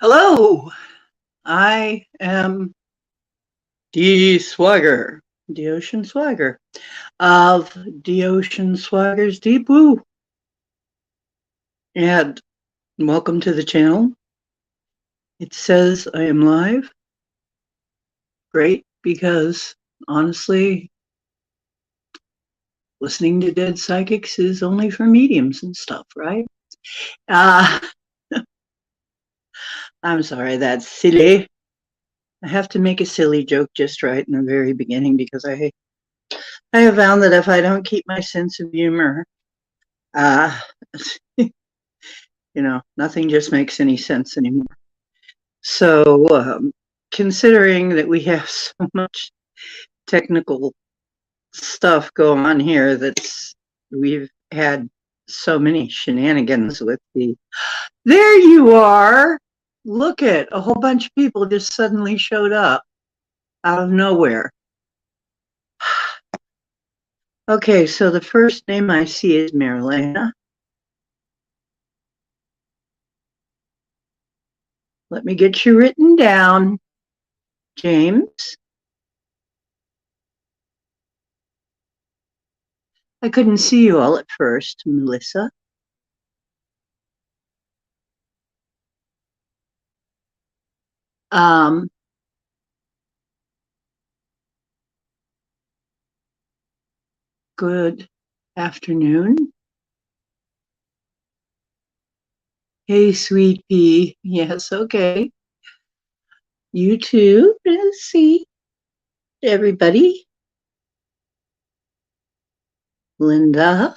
Hello, I am Dee Swagger, the Ocean Swagger of the Ocean Swagger's Deep Woo. And welcome to the channel. It says I am live. Great, because honestly, listening to dead psychics is only for mediums and stuff, right? Uh, I'm sorry, that's silly. I have to make a silly joke just right in the very beginning because I have found that if I don't keep my sense of humor, uh, nothing just makes any sense anymore. So, considering that we have so much technical stuff go on here, we've had so many shenanigans with there you are. Look at a whole bunch of people just suddenly showed up out of nowhere. Okay, so the first name I see is Marilena. Let me get you written down. James. I couldn't see you all at first. Melissa. Good afternoon. Hey, sweet pea. Yes, okay. You too. Let's see. Everybody. Linda.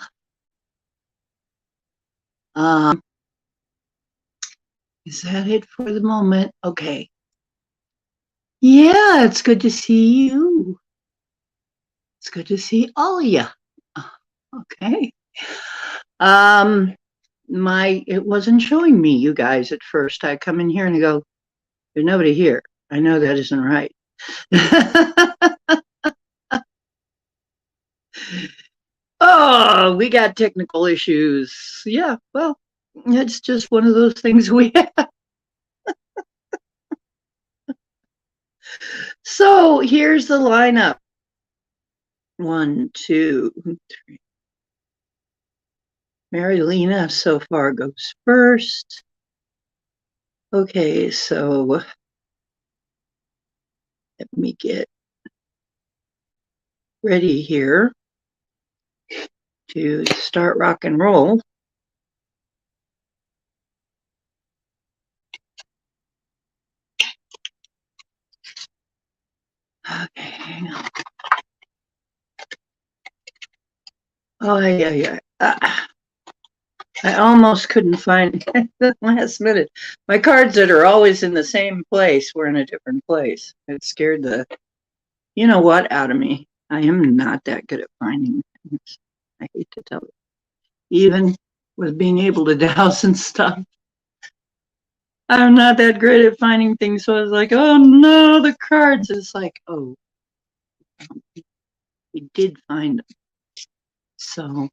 Is that it for the moment? Okay. Yeah, it's good to see you. It's good to see all of you. Okay. It wasn't showing me you guys at first. I come in here and I go, there's nobody here. I know that isn't right. Oh, we got technical issues. Yeah, well, it's just one of those things we have. So here's the lineup. 1, 2, 3. Marilena so far goes first. Okay, so let me get ready here to start rock and roll. Okay, hang on. Oh, yeah. I almost couldn't find the last minute. My cards that are always in the same place were in a different place. It scared the you know what out of me. I am not that good at finding things. I hate to tell you. Even with being able to douse and stuff, I'm not that great at finding things. So I was like, oh no, the cards. It's like, oh, we did find them. So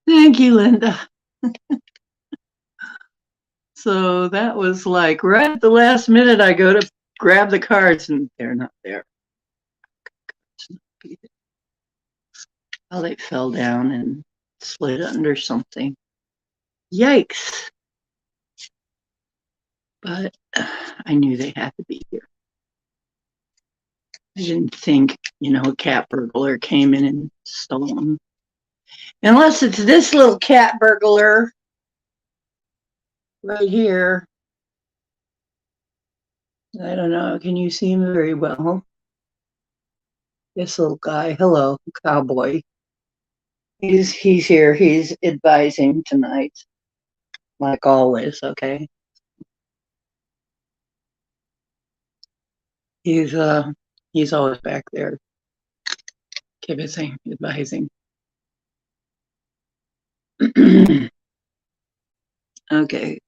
thank you, Linda. So that was like right at the last minute, I go to grab the cards and they're not there. Oh, they fell down and slid under something. Yikes. But I knew they had to be here. I didn't think, a cat burglar came in and stole them. Unless it's this little cat burglar right here. I don't know. Can you see him very well? This little guy. Hello, cowboy. He's here. He's advising tonight, like always. Okay. He's always back there, advising. Okay.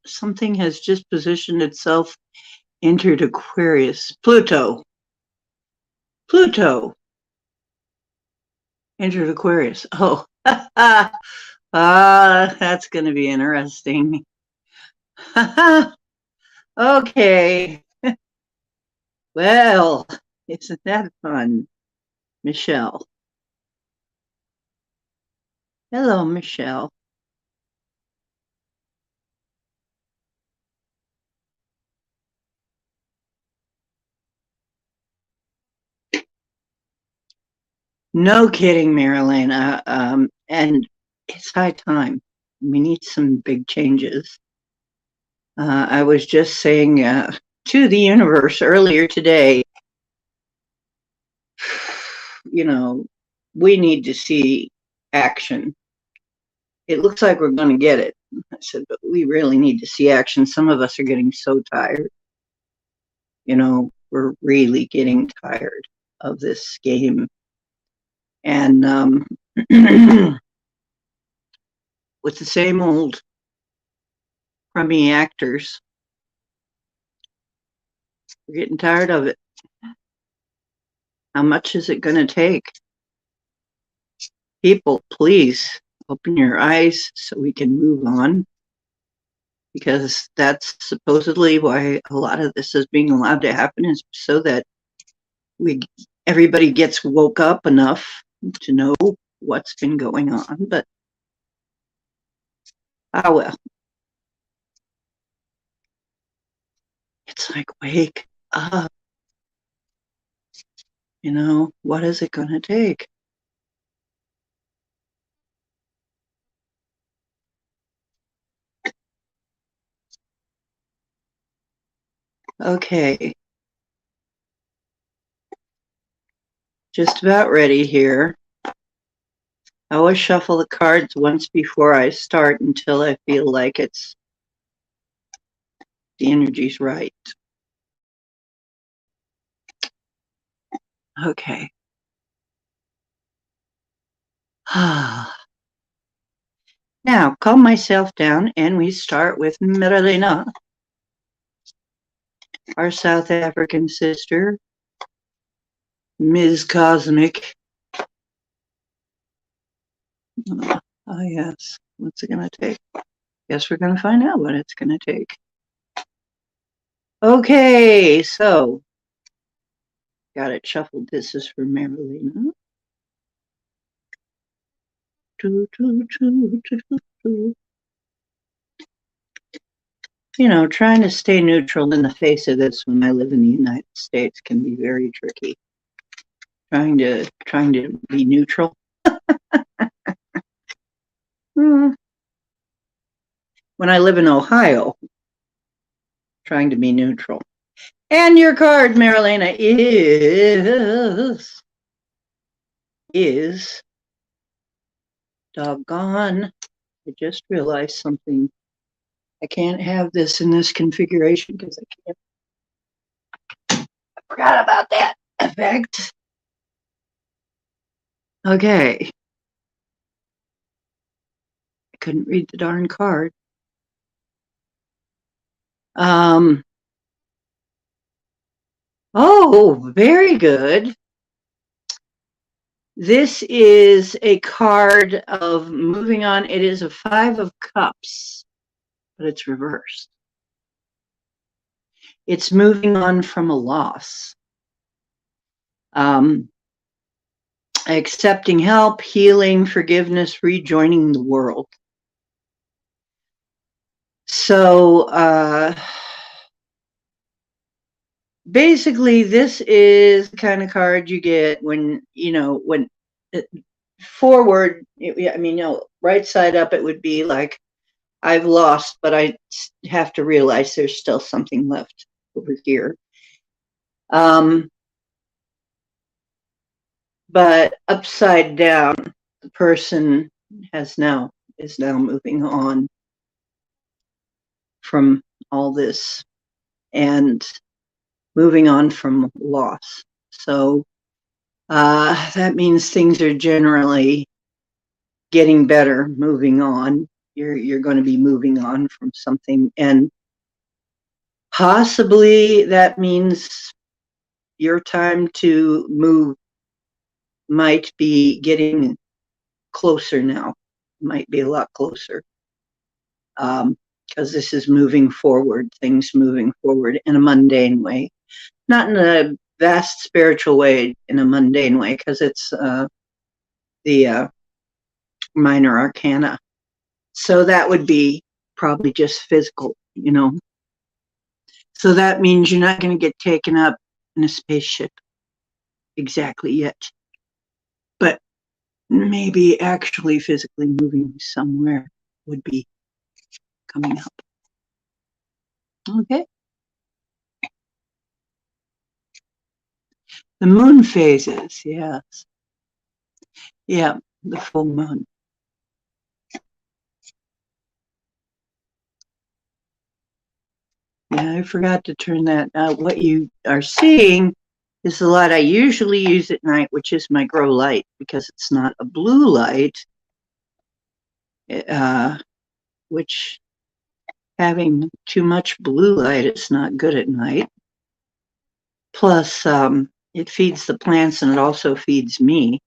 Something has just positioned itself, entered Aquarius. Pluto. Pluto entered Aquarius. Oh, that's going to be interesting. Okay. Well, isn't that fun? Michelle. Hello, Michelle. No kidding, Marilyn. And it's high time. We need some big changes. I was just saying to the universe earlier today, you know, we need to see action. It looks like we're going to get it. I said, but we really need to see action. Some of us are getting so tired. You know, we're really getting tired of this game. And with the same old crummy actors, we're getting tired of it. How much is it going to take? People, please open your eyes so we can move on, because that's supposedly why a lot of this is being allowed to happen, is so that everybody gets woke up enough to know what's been going on. But well, it's like, wake up. You know, what is it going to take? Okay. Just about ready here. I always shuffle the cards once before I start until I feel like the energy's right. Okay. Now, calm myself down, and we start with Marilena, our South African sister, Ms. Cosmic. Oh, yes. What's it going to take? Guess we're going to find out what it's going to take. Okay, so got it shuffled. This is for Marilena. You know, trying to stay neutral in the face of this when I live in the United States can be very tricky. Trying to be neutral. When I live in Ohio, trying to be neutral. And your card, Marilena, is doggone. I just realized something. I can't have this in this configuration because I can't. I forgot about that effect. Okay. I couldn't read the darn card. Oh, very good. This is a card of moving on. It is a 5 of Cups, but it's reversed. It's moving on from a loss. Accepting help, healing, forgiveness, rejoining the world. So basically, this is the kind of card you get when, when forward, right side up, it would be like, I've lost, but I have to realize there's still something left over here. But upside down, the person is now moving on from all this and moving on from loss. So that means things are generally getting better, moving on. You're going to be moving on from something, and possibly that means your time to move might be getting closer now, might be a lot closer. Because this is moving forward, things moving forward in a mundane way, not in a vast spiritual way, in a mundane way, because it's the minor arcana. So that would be probably just physical, you know. So that means you're not going to get taken up in a spaceship exactly yet, but maybe actually physically moving somewhere would be coming up. Okay. The moon phases, yes. Yeah, the full moon. Yeah, I forgot to turn that. What you are seeing is the light I usually use at night, which is my grow light, because it's not a blue light, which having too much blue light is not good at night. Plus, it feeds the plants and it also feeds me.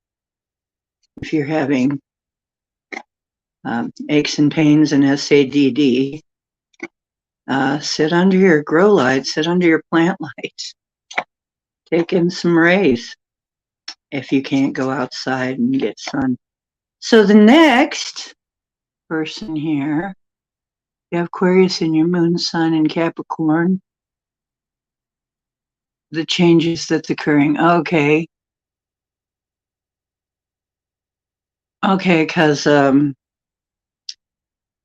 If you're having aches and pains and SADD, sit under your grow light, sit under your plant light, take in some rays if you can't go outside and get sun. So the next person here, you have Aquarius in your moon, sun, and Capricorn. The changes that's occurring. Okay. Okay, because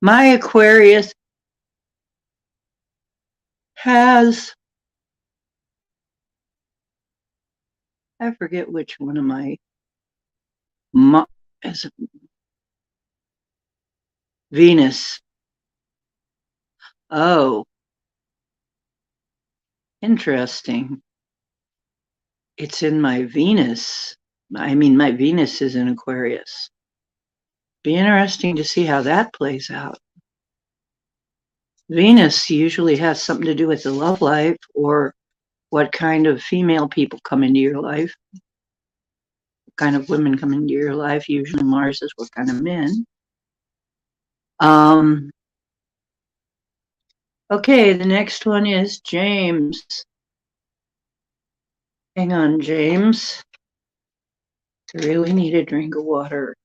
my Aquarius has, I forget which one of my, is it Venus. Oh, interesting. It's in my Venus. I mean, my Venus is in Aquarius. Be interesting to see how that plays out. Venus usually has something to do with the love life or what kind of female people come into your life, what kind of women come into your life. Usually Mars is what kind of men. Okay, the next one is James. Hang on, James. I really need a drink of water.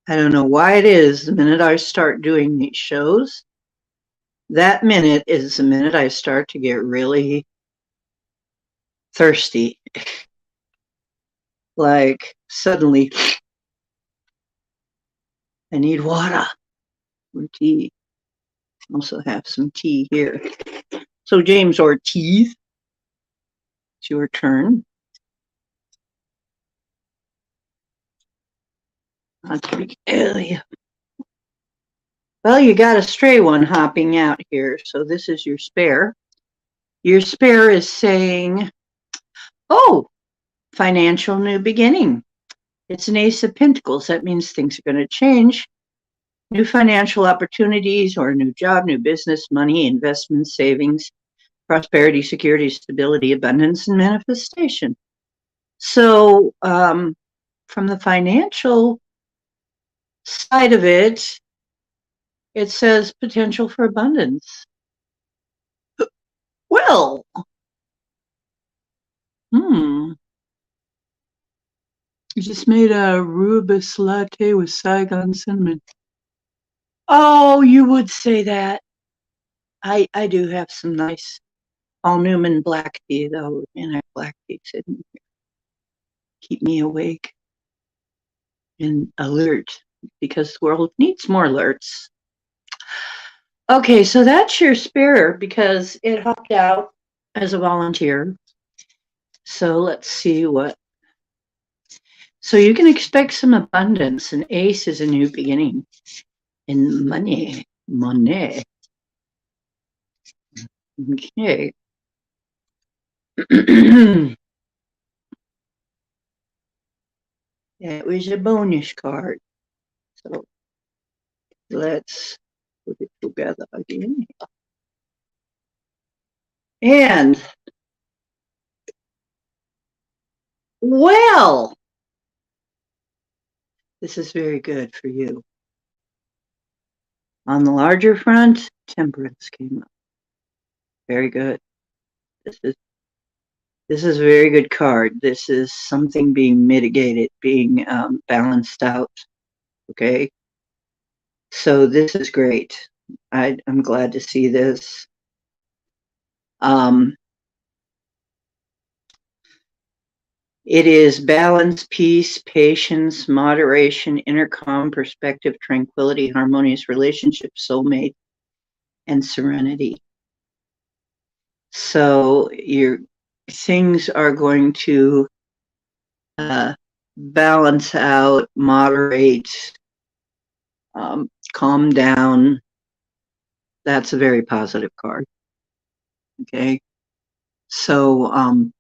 I don't know why it is the minute I start doing these shows, that minute is the minute I start to get really thirsty. Like suddenly I need water or tea. Also have some tea here. So James Ortiz, it's your turn. Well, you got a stray one hopping out here. So this is your spare. Your spare is saying, oh, financial new beginning. It's an Ace of Pentacles. That means things are going to change. New financial opportunities or a new job, new business, money, investments, savings, prosperity, security, stability, abundance, and manifestation. So from the financial side of it, it says potential for abundance. Well, I just made a rooibos latte with Saigon cinnamon. Oh, you would say that. I do have some nice Paul Newman black tea, though, and I black tea sitting here. Keep me awake and alert because the world needs more alerts. Okay, so that's your spare because it hopped out as a volunteer. So let's see what. So you can expect some abundance. An ace is a new beginning in money. Money. Okay. That was a bonus card. So Let's put it together again. And, well, this is very good for you. On the larger front, Temperance came up. Very good. This is a very good card. This is something being mitigated, being balanced out. Okay. So this is great. I'm glad to see this. It is balance, peace, patience, moderation, inner calm, perspective, tranquility, harmonious relationship, soulmate, and serenity. So your things are going to balance out, moderate, calm down. That's a very positive card. Okay. So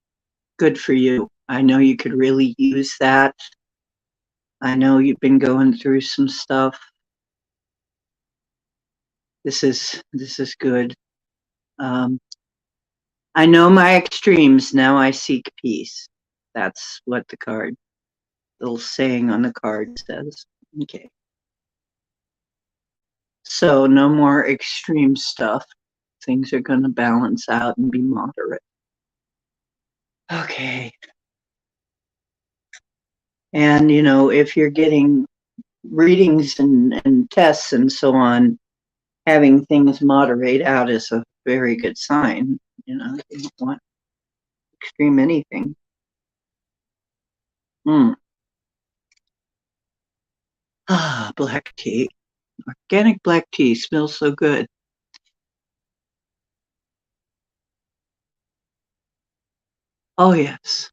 good for you. I know you could really use that. I know you've been going through some stuff. This is good. I know my extremes, now I seek peace. That's what the card, little saying on the card says. Okay. So no more extreme stuff. Things are going to balance out and be moderate. Okay. And, you know, if you're getting readings and tests and so on, having things moderate out is a very good sign. You know, you don't want extreme anything. Ah, black tea. Organic black tea smells so good. Oh, yes.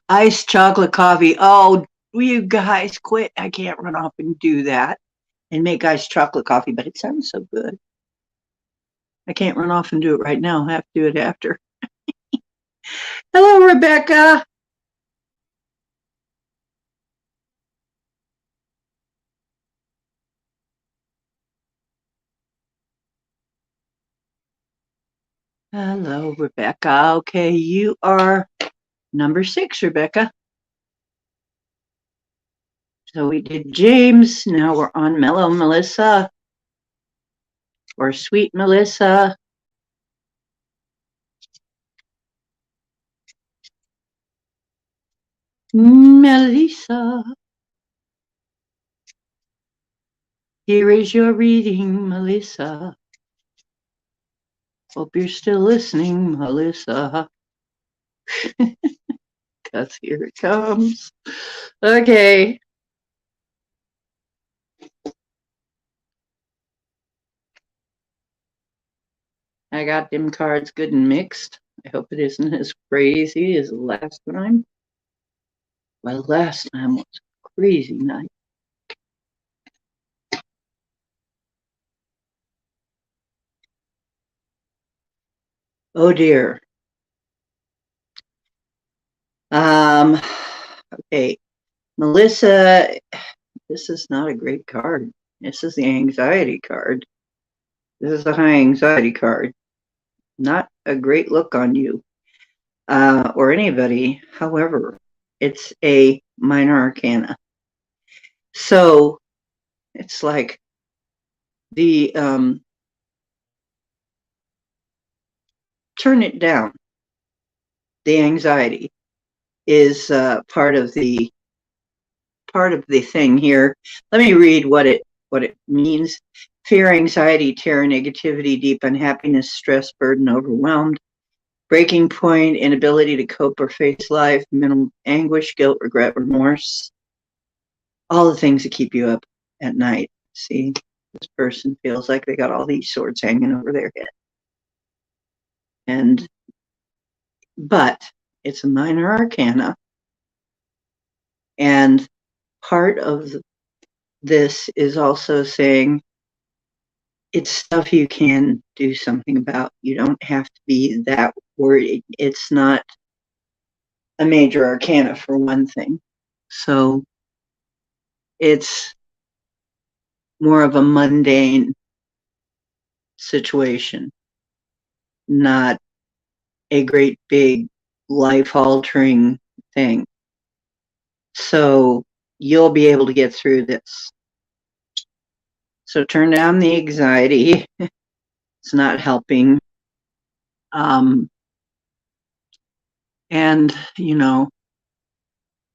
Iced chocolate coffee. Oh, will you guys quit? I can't run off and do that and make iced chocolate coffee, but it sounds so good. I can't run off and do it right now. I have to do it after. Hello, Rebecca. Hello, Rebecca. Okay, you are number 6, Rebecca. So we did James. Now we're on Mellow Melissa or Sweet Melissa. Melissa. Here is your reading, Melissa. Hope you're still listening, Melissa. Because here it comes. Okay. I got them cards good and mixed. I hope it isn't as crazy as the last time. Well, last time was a crazy night. Oh dear. Okay. Melissa, this is not a great card. This is the anxiety card. This is a high anxiety card. Not a great look on you or anybody. However, it's a minor arcana. So it's like the turn it down. The anxiety is part of the thing here. Let me read what it means. Fear, anxiety, terror, negativity, deep unhappiness, stress, burden, overwhelmed, breaking point, inability to cope or face life, mental anguish, guilt, regret, remorse, all the things that keep you up at night. See, this person feels like they got all these swords hanging over their head. But it's a minor arcana. And part of this is also saying it's stuff you can do something about. You don't have to be that worried. It's not a major arcana, for one thing. So it's more of a mundane situation, not a great big life altering thing. So you'll be able to get through this. So turn down the anxiety. It's not helping. And,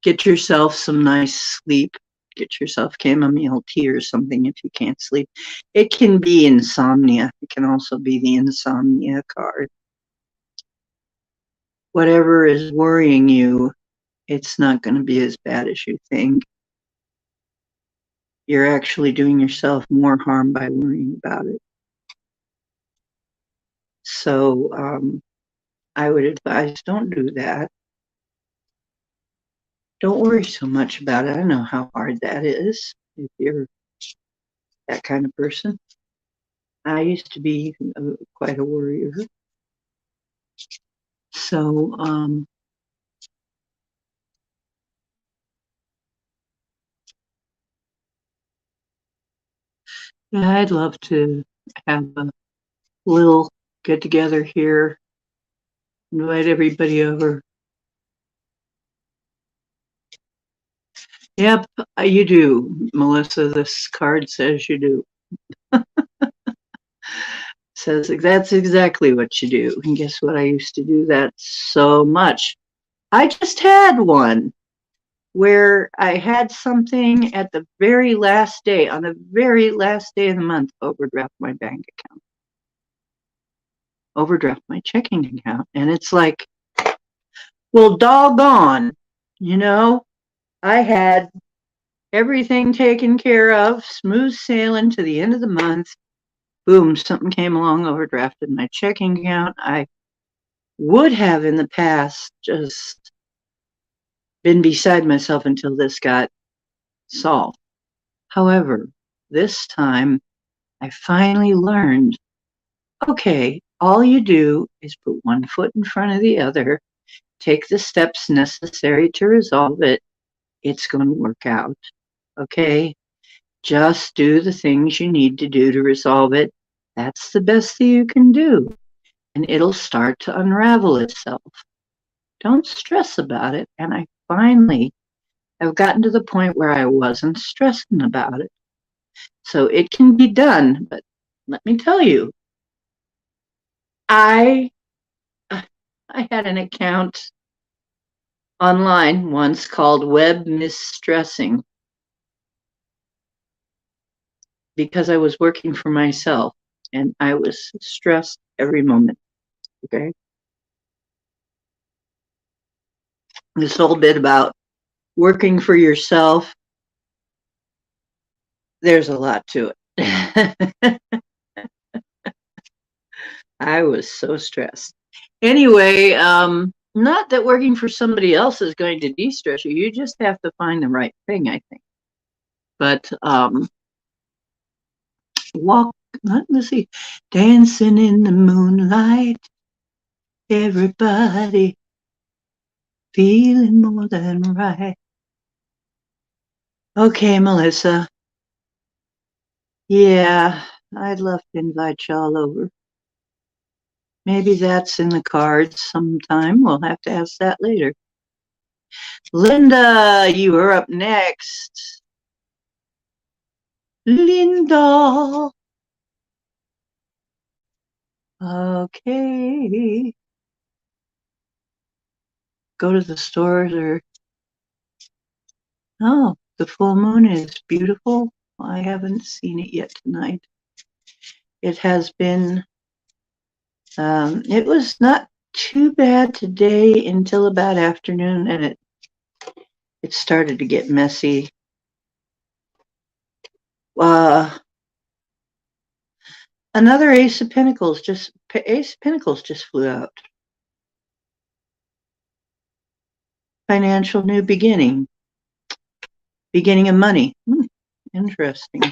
get yourself some nice sleep. Get yourself chamomile tea or something if you can't sleep. It can be insomnia. It can also be the insomnia card. Whatever is worrying you, it's not going to be as bad as you think. You're actually doing yourself more harm by worrying about it. So I would advise don't do that. Don't worry so much about it. I know how hard that is if you're that kind of person. I used to be quite a worrier. So yeah, I'd love to have a little get together here, invite everybody over. Yep, you do, Melissa. This card says you do. Says that's exactly what you do. And guess what? I used to do that so much. I just had one where I had something at the very last day, on the very last day of the month, overdraft my bank account, overdraft my checking account. And it's like, well, doggone, I had everything taken care of, smooth sailing to the end of the month. Boom, something came along, overdrafted my checking account. I would have in the past just been beside myself until this got solved. However, this time I finally learned, okay, all you do is put one foot in front of the other, take the steps necessary to resolve it. It's going to work out. Okay? Just do the things you need to do to resolve it. That's the best that you can do. And it'll start to unravel itself. Don't stress about it. And I finally have gotten to the point where I wasn't stressing about it. So it can be done. But let me tell you, I had an account online once called Web Misstressing because I was working for myself and I was stressed every moment. Okay. This whole bit about working for yourself, there's a lot to it. I was so stressed. Anyway, not that working for somebody else is going to de-stress you. You just have to find the right thing, I think. But let's see, dancing in the moonlight, everybody feeling more than right. Okay, Melissa. Yeah, I'd love to invite y'all over. Maybe that's in the cards sometime. We'll have to ask that later. Linda, you are up next. Linda. Okay. Go to the stores or... Oh, the full moon is beautiful. I haven't seen it yet tonight. It has been... it was not too bad today until about afternoon, and it started to get messy. Another Ace of Pentacles just flew out. Financial new beginning. Beginning of money. Interesting.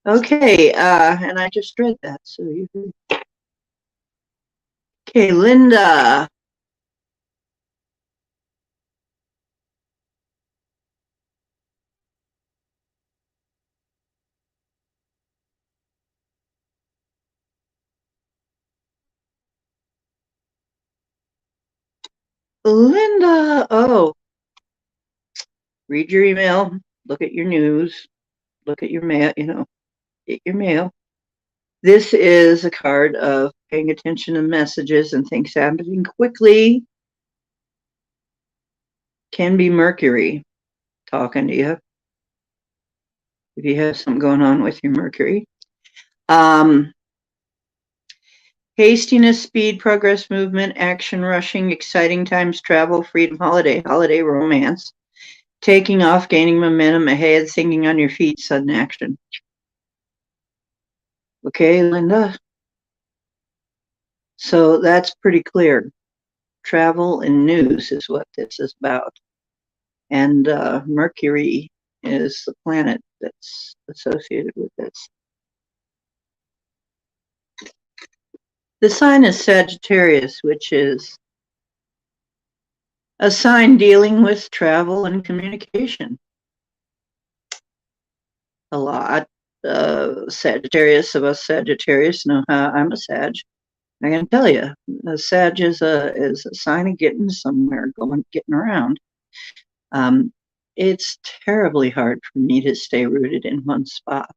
Okay, and I just read that, so you... Okay, Linda. Linda, oh, read your email, look at your news, look at your mail, get your mail. This is a card of paying attention to messages and things happening quickly. Can be Mercury talking to you if you have something going on with your Mercury. Hastiness, speed, progress, movement, action, rushing, exciting times, travel, freedom, holiday, romance, taking off, gaining momentum, ahead, thinking on your feet, sudden action. Okay, Linda? So that's pretty clear. Travel and news is what this is about. And Mercury is the planet that's associated with this. The sign is Sagittarius, which is a sign dealing with travel and communication. A lot. Sagittarius of us Sagittarius know how I'm a Sag. I can tell you, a Sag is a sign of getting somewhere, getting around. It's terribly hard for me to stay rooted in one spot.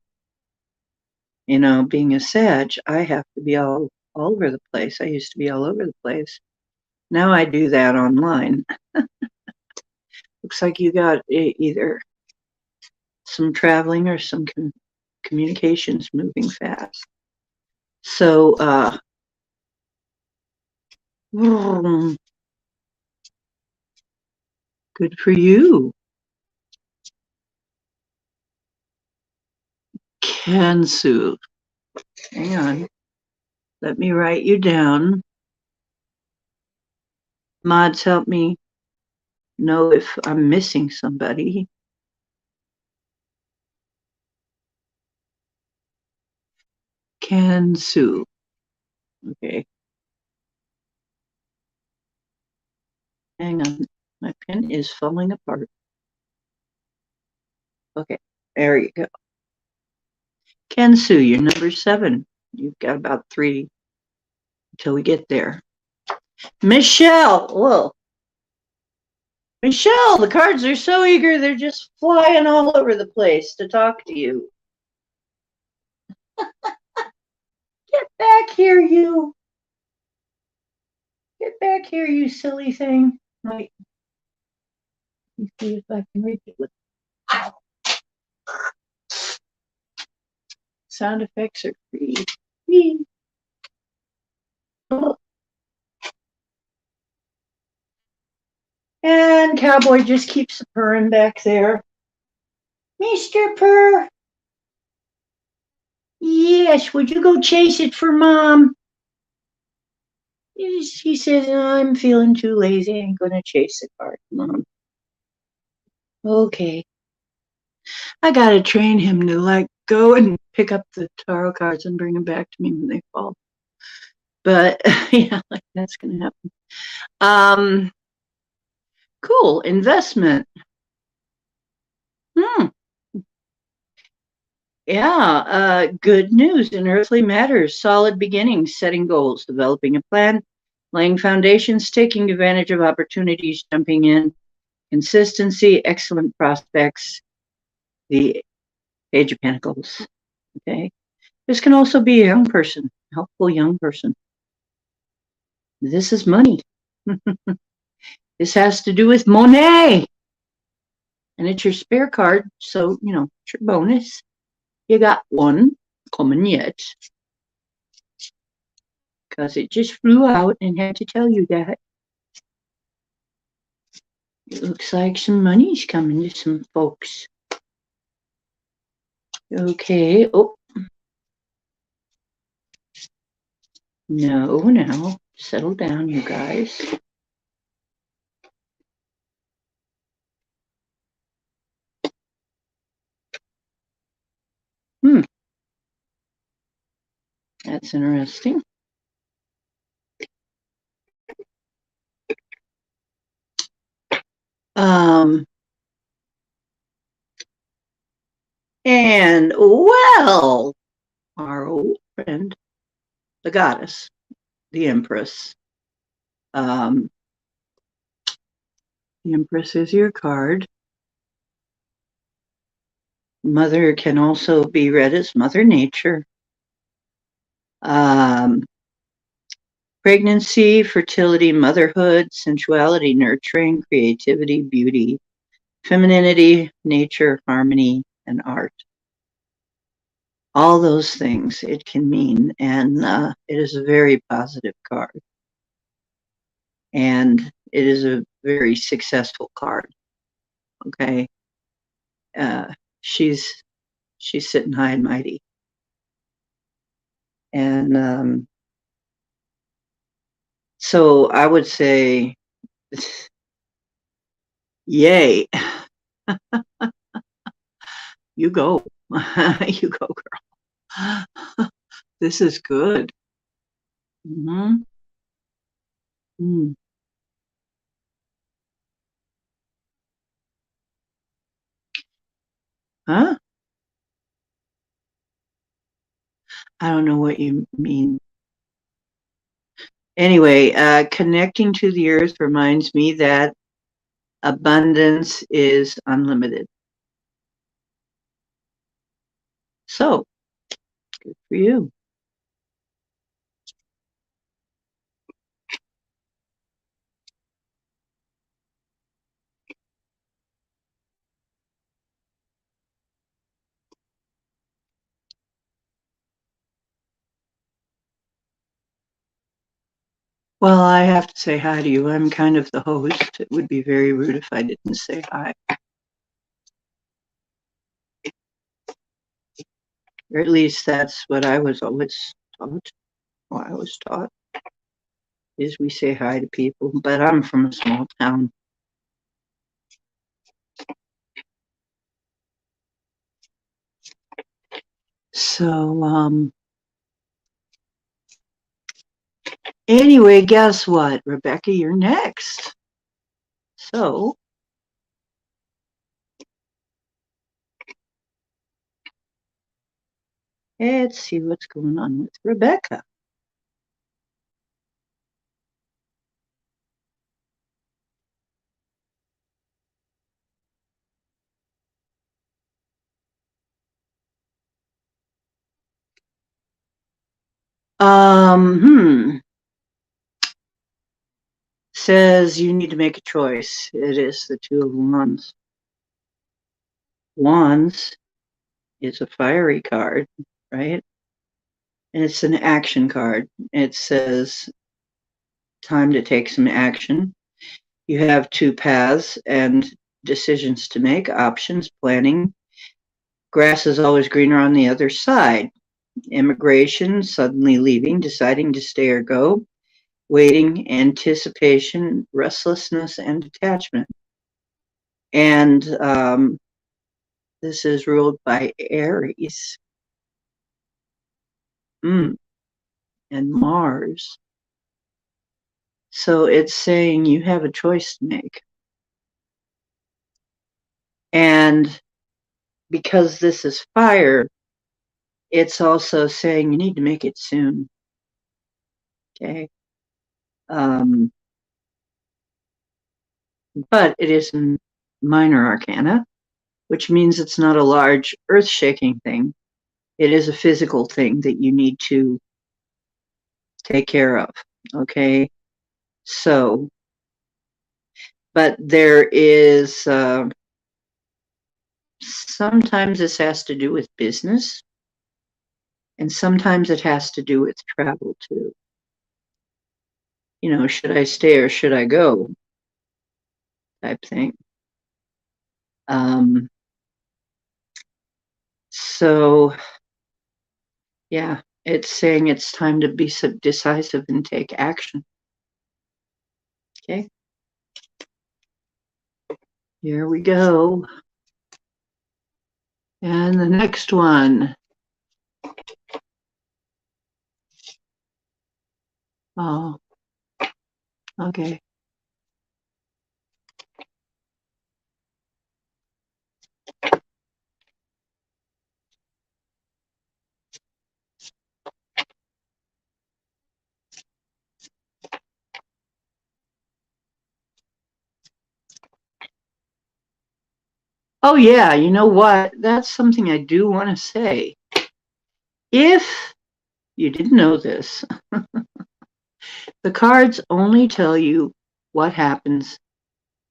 Being a Sag, I have to be all over the place. I used to be all over the place. Now I do that online. Looks like you got either some traveling or some communications moving fast. So, good for you. Cancer. Hang on. Let me write you down. Mods, help me know if I'm missing somebody. Cancer. Okay. Hang on. My pen is falling apart. Okay. There you go. Cancer, you're number 7. You've got about 3 until we get there. Michelle. Whoa. Michelle, the cards are so eager, they're just flying all over the place to talk to you. Get back here, you. Get back here, you silly thing. Wait. Let me see if I can reach it with. Ow. Sound effects are free. Oh. And Cowboy just keeps purring back there. Mr. Purr. Yes, would you go chase it for Mom? He says, I'm feeling too lazy. I ain't gonna chase the card, Mom. Okay. I gotta train him to go and pick up the tarot cards and bring them back to me when they fall. But yeah, that's gonna happen. Cool. Investment. Yeah, good news in earthly matters, solid beginnings, setting goals, developing a plan, laying foundations, taking advantage of opportunities, jumping in, consistency, excellent prospects, the Page of Pentacles. Okay. This can also be a young person, helpful young person. This is money. This has to do with Monet. And it's your spare card, so, it's your bonus. You got one coming yet. Because it just flew out and had to tell you that. It looks like some money's coming to some folks. Okay. Oh. No, now. Settle down, you guys. That's interesting. And well, our old friend, the goddess, the empress, The Empress is your card. Mother can also be read as Mother Nature. Um, Pregnancy, fertility, motherhood, sensuality, nurturing, creativity, beauty, femininity, nature, harmony, and art. All those things it can mean, and it is a very positive card. And it is a very successful card. Okay. Uh, she's sitting high and mighty. And so I would say, yay, you go. You go, girl. This is good. Mm-hmm. Mm. Huh? I don't know what you mean. Anyway, connecting to the earth reminds me that abundance is unlimited. So, good for you. Well, I have to say hi to you. I'm kind of the host. It would be very rude if I didn't say hi. Or at least that's what I was always taught. Well, I was taught is we say hi to people. But I'm from a small town. So, anyway, guess what? Rebecca, you're next. So, let's see what's going on with Rebecca. Hmm. Says you need to make a choice. It is the Two of Wands. Wands is a fiery card, right? And it's an action card. It says time to take some action. You have two paths and decisions to make, options, planning. Grass is always greener on the other side. Immigration, suddenly leaving, deciding to stay or go, waiting, anticipation, restlessness, and detachment. And this is ruled by Aries. And Mars. So it's saying you have a choice to make. And because this is fire, it's also saying you need to make it soon. Okay. But it is minor arcana, which means it's not a large earth shaking thing. It is a physical thing that you need to take care of. Okay. So, but there is sometimes this has to do with business, and sometimes it has to do with travel too. You know, should I stay or should I go? Type thing. Um, so, yeah, it's saying it's time to be decisive and take action. Okay. Here we go. And the next one. Oh, okay. Oh, yeah, you know what? That's something I do want to say. If you didn't know this, the cards only tell you what happens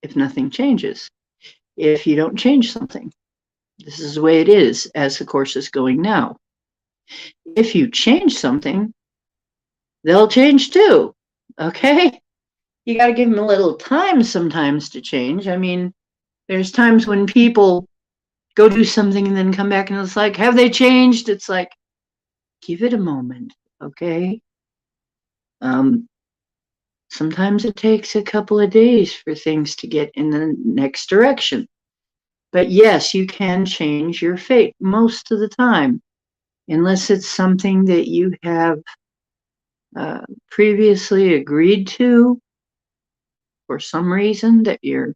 if nothing changes, if you don't change something. This is the way it is as the course is going now. If you change something, they'll change too. Okay? You got to give them a little time sometimes to change. I mean, there's times when people go do something and then come back and it's like, have they changed? It's like, give it a moment. Okay? Um, Sometimes it takes a couple of days for things to get in the next direction. But yes, you can change your fate most of the time, unless it's something that you have previously agreed to for some reason that your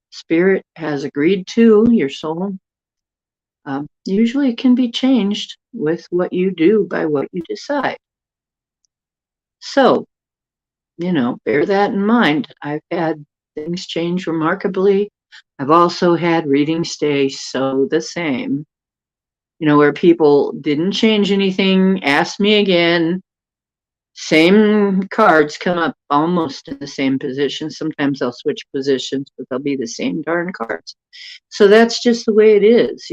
spirit has agreed to, your soul. Usually it can be changed with what you do by what you decide. So, bear that in mind. I've had things change remarkably. I've also had readings stay so the same, where people didn't change anything, asked me again, same cards come up almost in the same position. Sometimes I'll switch positions, but they'll be the same darn cards. So that's just the way it is,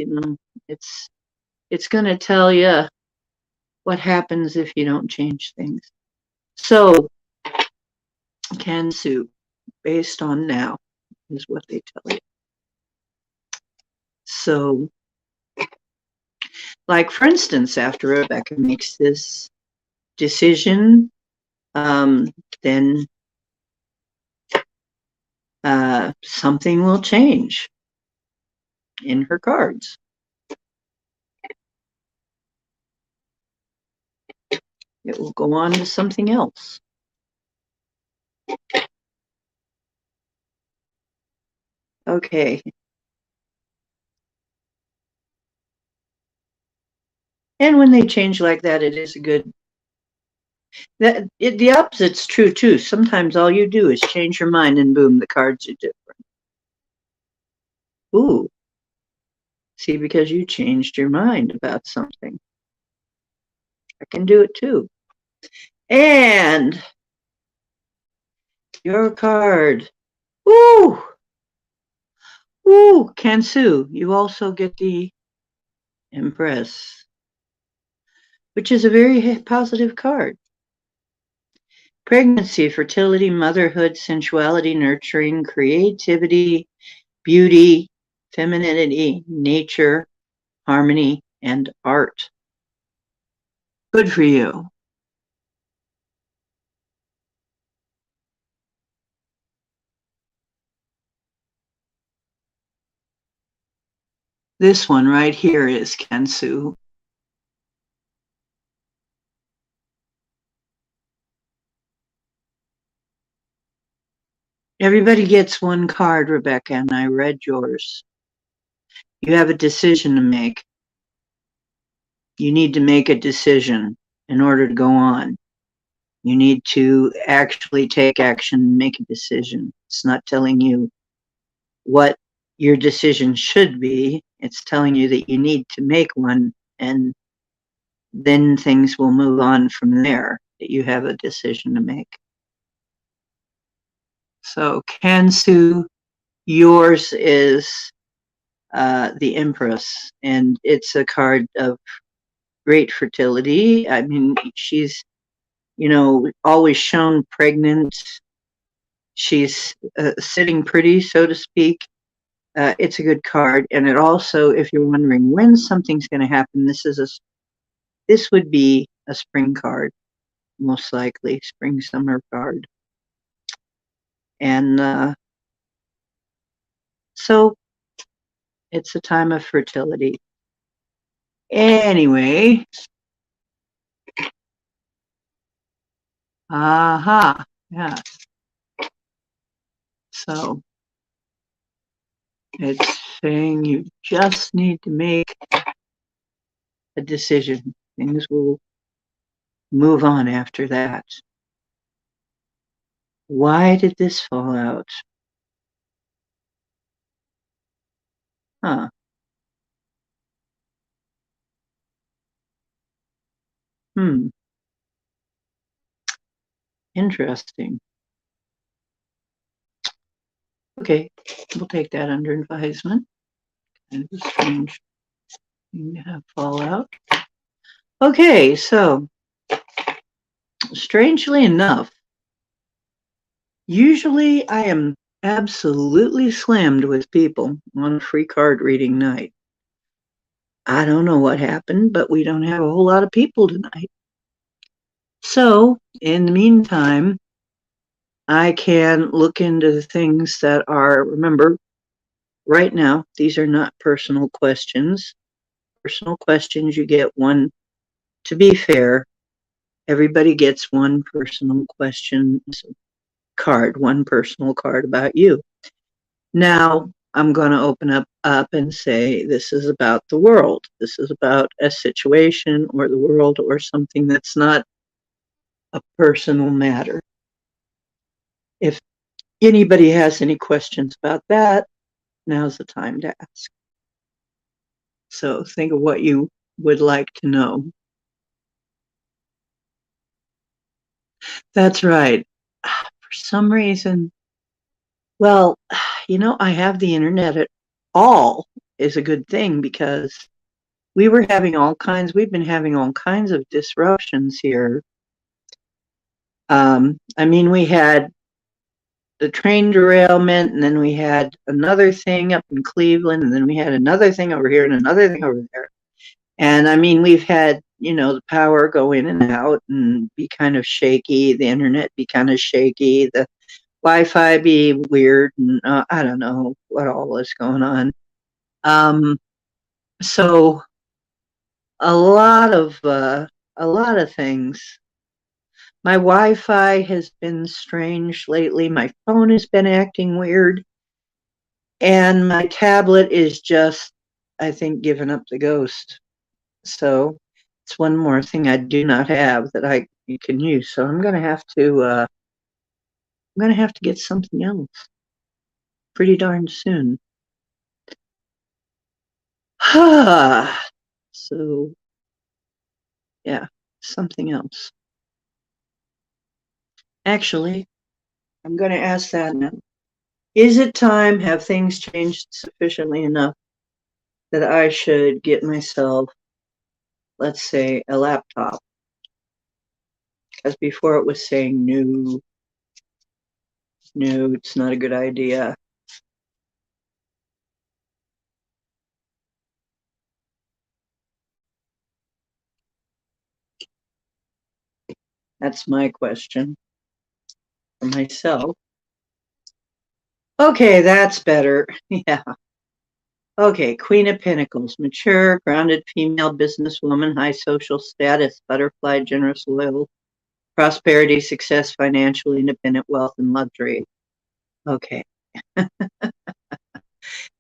It's going to tell you what happens if you don't change things. So, Kansu, based on now, is what they tell you. So, like for instance, after Rebecca makes this decision, then something will change in her cards. It will go on to something else. Okay. And when they change like that, it is a good. The opposite's true too. Sometimes all you do is change your mind, and boom, the cards are different. Ooh, see, because you changed your mind about something. I can do it too. And your card. Ooh, ooh, Kansu. You also get the Empress, which is a very positive card. Pregnancy, fertility, motherhood, sensuality, nurturing, creativity, beauty, femininity, nature, harmony, and art. Good for you. This one right here is Kansu. Everybody gets one card, Rebecca, and I read yours. You have a decision to make. You need to make a decision in order to go on. You need to actually take action and make a decision. It's not telling you what your decision should be. It's telling you that you need to make one, and then things will move on from there, that you have a decision to make. So Kansu, yours is the Empress, and it's a card of great fertility. I mean, she's, always shown pregnant. She's sitting pretty, so to speak. It's a good card, and it also, if you're wondering when something's going to happen, this would be a spring card, most likely spring summer card, and so it's a time of fertility. Anyway, aha, yeah. So it's saying you just need to make a decision. Things will move on after that. Why did this fall out? Huh. Hmm. Interesting. Okay, we'll take that under advisement. Kind of a strange thing to have fall out. Okay, so strangely enough, usually I am absolutely slammed with people on free card reading night. I don't know what happened, but we don't have a whole lot of people tonight. So, in the meantime, I can look into the things that are, remember, right now, these are not personal questions. Personal questions, you get one. To be fair, everybody gets one personal question card, one personal card about you. Now, I'm going to open up and say this is about the world. This is about a situation or the world or something that's not a personal matter. If anybody has any questions about that, now's the time to ask. So think of what you would like to know. That's right. For some reason, well, I have the internet at all is a good thing because we've been having all kinds of disruptions here. I mean, we had the train derailment, and then we had another thing up in Cleveland, and then we had another thing over here and another thing over there. And I mean, we've had, the power go in and out and be kind of shaky, the internet be kind of shaky, the Wi-Fi be weird, and I don't know what all is going on. So a lot of things. My Wi-Fi has been strange lately. My phone has been acting weird, and my tablet is just, I think, giving up the ghost. So it's one more thing I do not have that I can use. So I'm gonna have to get something else pretty darn soon. So yeah, something else. Actually, I'm gonna ask that now. Is it time? Have things changed sufficiently enough that I should get myself, let's say, a laptop? Because before it was saying no, no, it's not a good idea. That's my question for myself. Okay, that's better. Yeah. Okay, Queen of Pentacles, mature, grounded female businesswoman, high social status, butterfly, generous, loyal, prosperity, success, financial, independent, wealth, and luxury. Okay,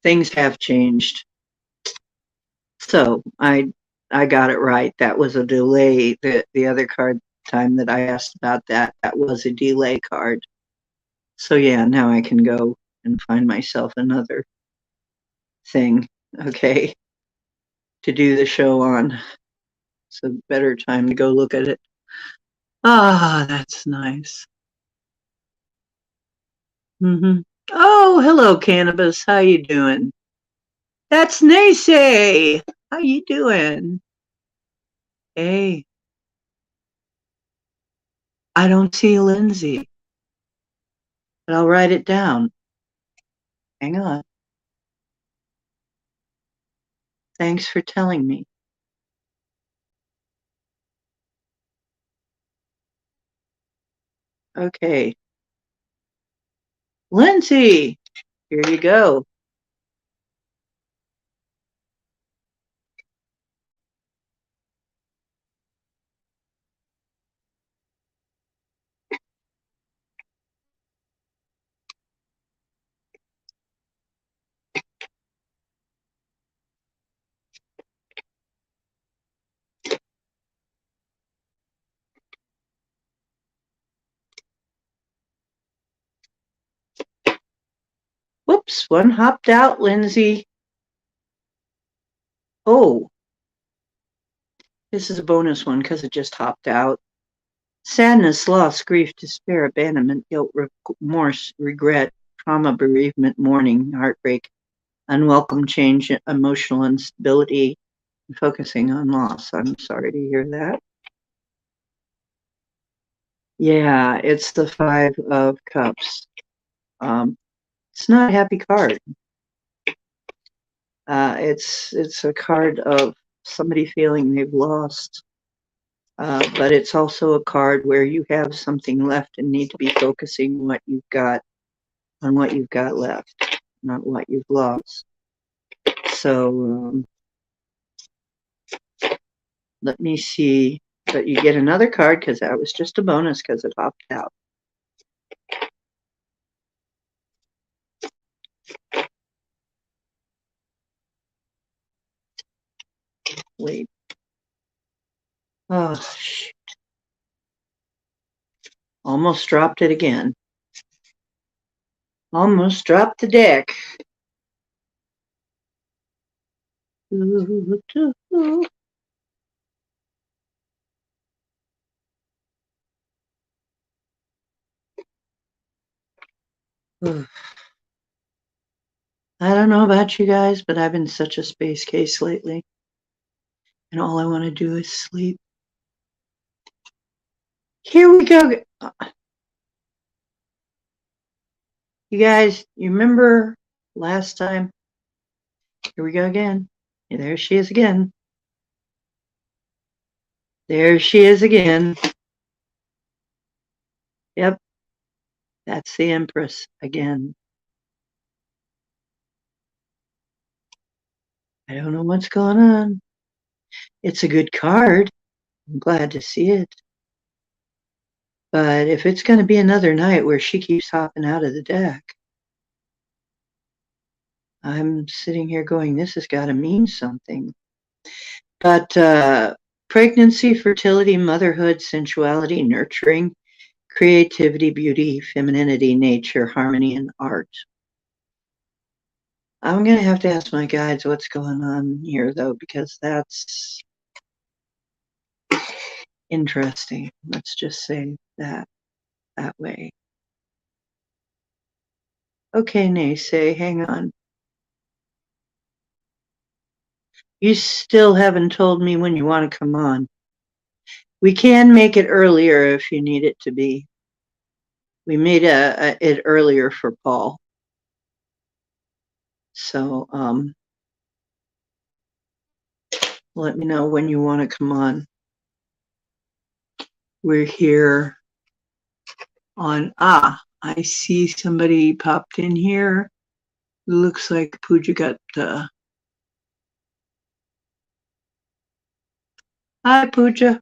things have changed. So I got it right. That was a delay. The other card time that I asked about that was a delay card. So yeah, now I can go and find myself another thing, okay, to do the show on. It's a better time to go look at it. Ah, that's nice. Oh, hello, Cannabis. How you doing? That's Nacy. How you doing? Hey, I don't see Lindsay, but I'll write it down. Hang on. Thanks for telling me. Okay. Lindsay, here you go. Whoops, one hopped out, Lindsay. Oh, this is a bonus one because it just hopped out. Sadness, loss, grief, despair, abandonment, guilt, remorse, regret, trauma, bereavement, mourning, heartbreak, unwelcome change, emotional instability, focusing on loss. I'm sorry to hear that. Yeah, it's the Five of Cups. It's not a happy card. It's a card of somebody feeling they've lost, but it's also a card where you have something left and need to be focusing what you've got on what you've got left, not what you've lost. So let me see. But you get another card because that was just a bonus because it hopped out. Wait. Oh, shoot. Almost dropped it again. Almost dropped the deck. I don't know about you guys, but I've been such a space case lately. And all I want to do is sleep. Here we go. You guys, you remember last time? Here we go again. There she is again. There she is again. Yep. That's the Empress again. I don't know what's going on. It's a good card. I'm glad to see it. But if it's going to be another night where she keeps hopping out of the deck, I'm sitting here going, this has got to mean something. But pregnancy, fertility, motherhood, sensuality, nurturing, creativity, beauty, femininity, nature, harmony, and art. I'm going to have to ask my guides what's going on here, though, because that's interesting. Let's just say that way. Okay, Naysay, hang on. You still haven't told me when you want to come on. We can make it earlier if you need it to be. We made it earlier for Paul. So let me know when you want to come on. We're here on, I see somebody popped in here. Looks like Pooja got, hi Pooja.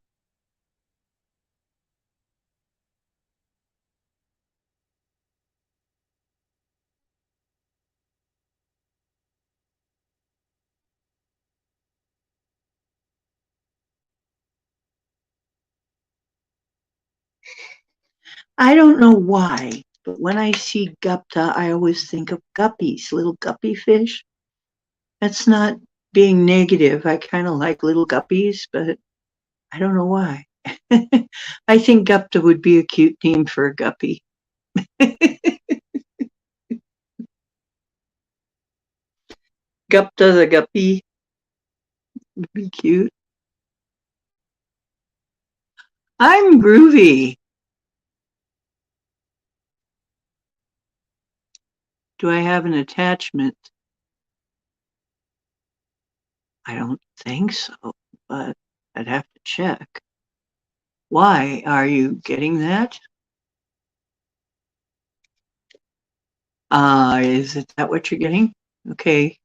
I don't know why, but when I see Gupta, I always think of guppies, little guppy fish. That's not being negative. I kind of like little guppies, but I don't know why. I think Gupta would be a cute name for a guppy. Gupta the guppy would be cute. I'm groovy. Do I have an attachment? I don't think so, but I'd have to check. Why are you getting that? Is it that what you're getting? Okay.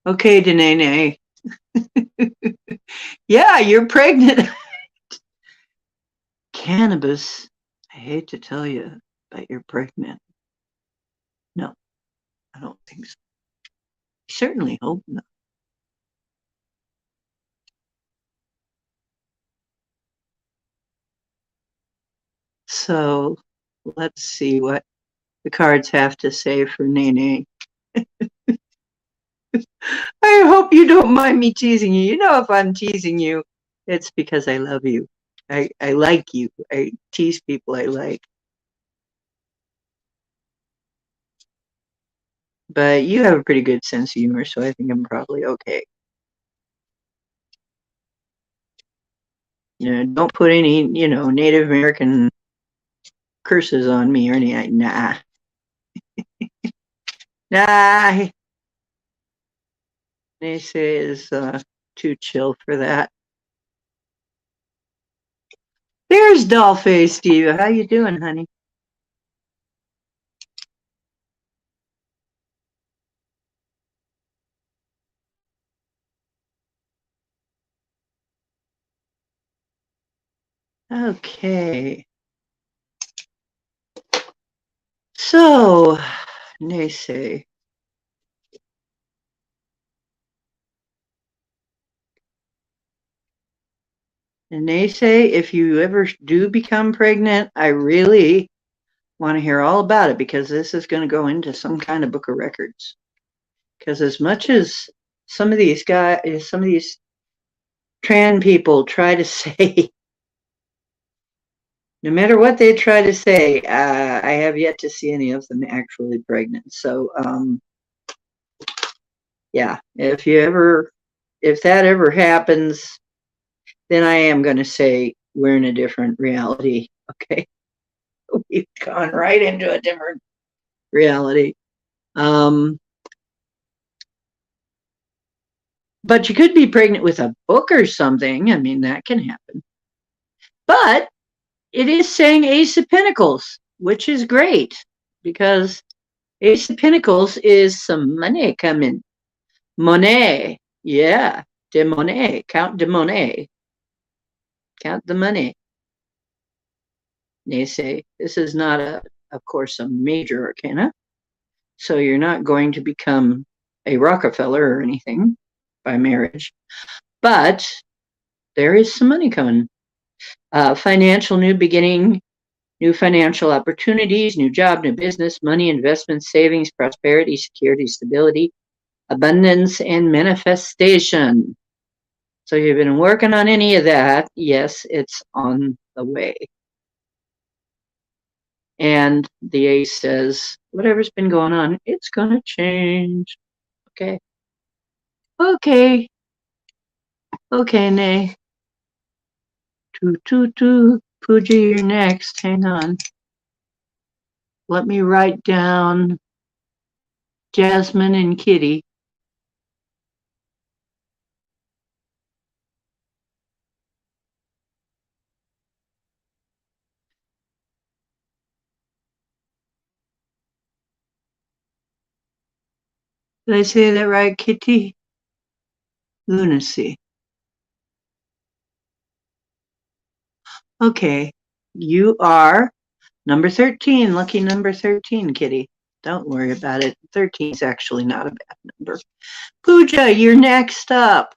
Okay, Danae. Yeah, you're pregnant. Cannabis. I hate to tell you, but you're pregnant. No, I don't think so. I certainly hope not. So let's see what the cards have to say for Nene. I hope you don't mind me teasing you. You know, if I'm teasing you, it's because I love you. I like you. I tease people I like. But you have a pretty good sense of humor, so I think I'm probably okay. You know, don't put any, Native American curses on me or anything. Nah. Nah. They say is too chill for that. There's Dollface, Steve. How you doing, honey? Okay. So, they say. And they say if you ever do become pregnant, I really want to hear all about it because this is going to go into some kind of book of records. Because as much as some of these trans people try to say, no matter what they try to say, I have yet to see any of them actually pregnant. So, yeah, if that ever happens, then I am going to say we're in a different reality. Okay. We've gone right into a different reality. Um, but you could be pregnant with a book or something. I mean, that can happen. But it is saying Ace of Pentacles, which is great because Ace of Pentacles is some money coming. Monet. Yeah. De Monet. Count de Monet. Count the money. They say this is not of course, a major arcana. So you're not going to become a Rockefeller or anything by marriage, but there is some money coming. Financial new beginning, new financial opportunities, new job, new business, money, investments, savings, prosperity, security, stability, abundance, and manifestation. So you've been working on any of that. Yes, it's on the way. And the ace says, whatever's been going on, it's going to change. Okay. Okay. Okay, Nay. Pooja, you're next. Hang on. Let me write down Jasmine and Kitty. Did I say that right, Kitty? Lunacy. Okay. You are number 13, lucky number 13, Kitty. Don't worry about it. 13 is actually not a bad number. Pooja, you're next up.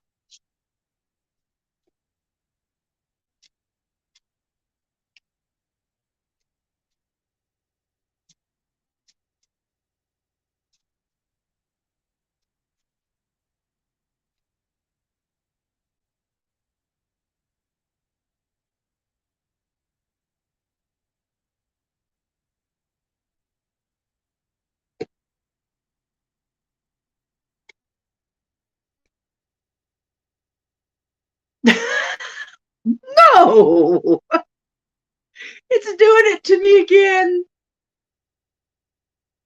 No! It's doing it to me again.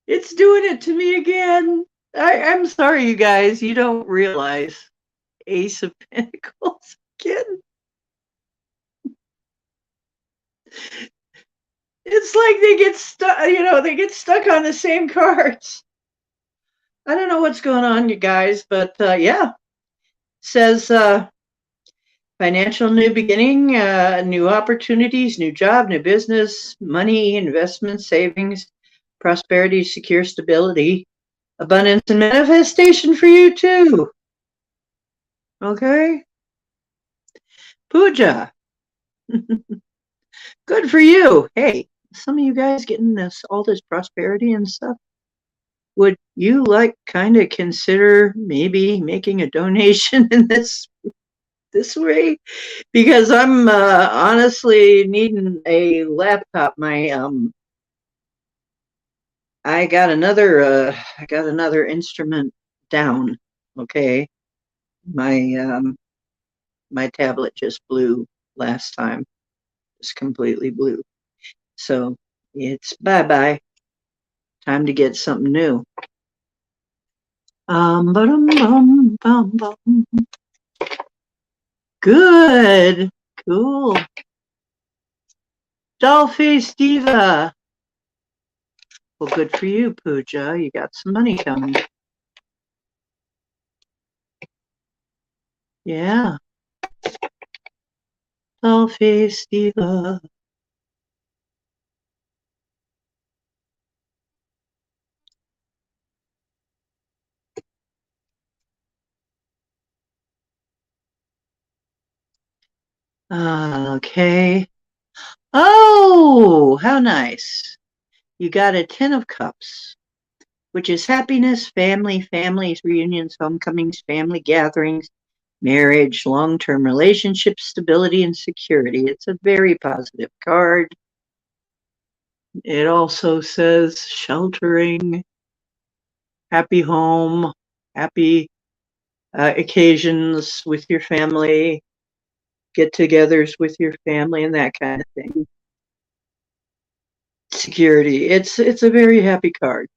It's doing it to me again. I'm sorry, you guys. You don't realize Ace of Pentacles again. It's like they get stuck, they get stuck on the same cards. I don't know what's going on, you guys, but yeah. Says financial new beginning, new opportunities, new job, new business, money, investment, savings, prosperity, secure stability, abundance, and manifestation for you too. Okay. Pooja. Good for you. Hey, some of you guys getting all this prosperity and stuff. would you like kind of consider maybe making a donation in this way? Because I'm honestly needing a laptop. I got another instrument down. Okay, my my tablet just blew last time. Just completely blew. So it's bye bye. Time to get something new. Bum, bum, bum, bum. Good. Cool. Dollface Diva. Well, good for you, Pooja. You got some money coming. Yeah. Dollface Diva. Okay. Oh, how nice. You got a 10 of cups, which is happiness, family, families, reunions, homecomings, family gatherings, marriage, long-term relationships, stability, and security. It's a very positive card. It also says sheltering, happy home, happy occasions with your family, get-togethers with your family, and that kind of thing. Security. It's a very happy card.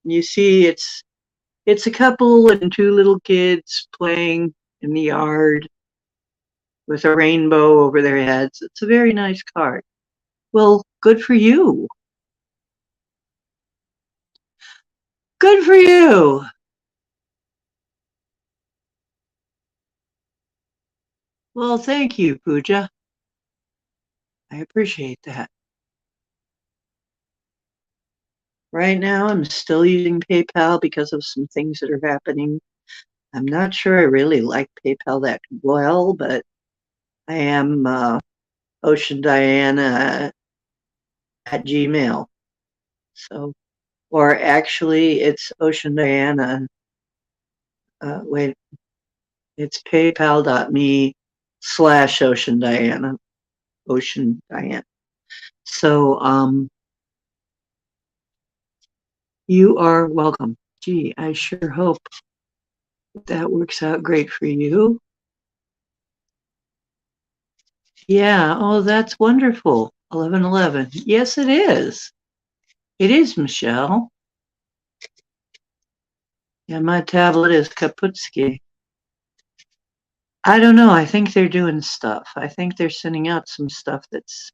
You see, it's a couple and two little kids playing in the yard with a rainbow over their heads. It's a very nice card. Well, good for you. Good for you. Well, thank you, Pooja. I appreciate that. Right now, I'm still using PayPal because of some things that are happening. I'm not sure I really like PayPal that well, but I am Ocean Diana at Gmail. So, or actually, it's Ocean Diana. Wait, it's paypal.me/Ocean Diana. Ocean Diana. So, you are welcome. Gee, I sure hope that works out great for you. Yeah, oh, that's wonderful. 1111. Yes, it is. It is, Michelle. Yeah, my tablet is Kaputski. I don't know. I think they're doing stuff. I think they're sending out some stuff that's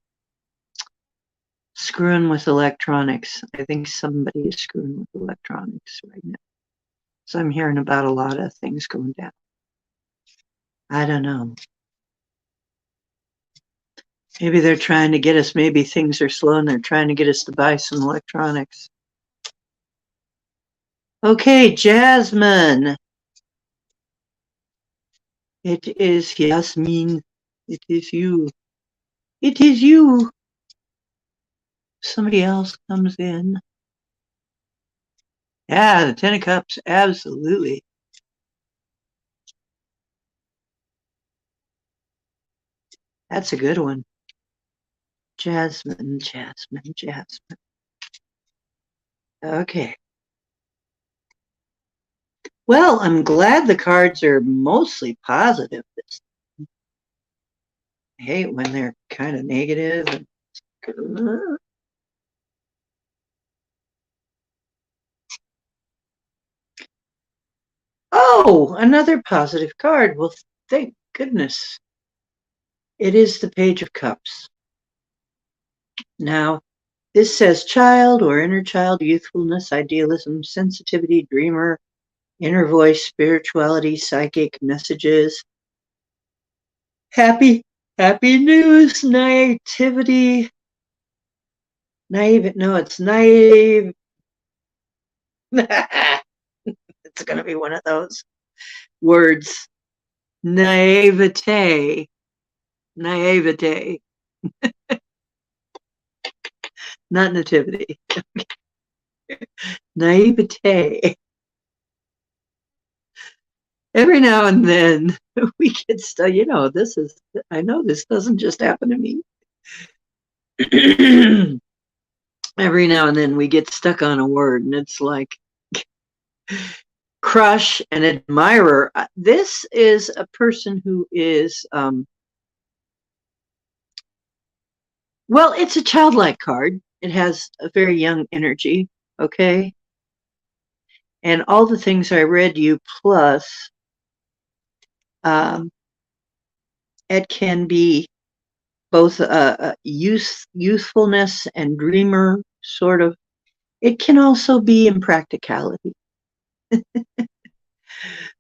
screwing with electronics. I think somebody is screwing with electronics right now. So I'm hearing about a lot of things going down. I don't know. Maybe they're trying to get us, maybe things are slow and they're trying to get us to buy some electronics. Okay, Jasmine. It is Yasmin. It is you. It is you. Somebody else comes in. Yeah, the 10 of Cups. Absolutely. That's a good one. Jasmine, Jasmine, Jasmine. Okay. Well, I'm glad the cards are mostly positive. I hate when they're kind of negative. Oh, another positive card. Well, thank goodness. It is the Page of Cups. Now, this says child or inner child, youthfulness, idealism, sensitivity, dreamer, inner voice, spirituality, psychic messages, happy news, naivety, naive, no, it's naive. It's going to be one of those words. Naivete. Not nativity. Naivete. Every now and then we get stuck, I know this doesn't just happen to me. Every now and then we get stuck on a word and it's like crush and admirer. This is a person who is, well, it's a childlike card. It has a very young energy, okay? And all the things I read you, plus um, it can be both youthfulness and dreamer sort of. It can also be impracticality.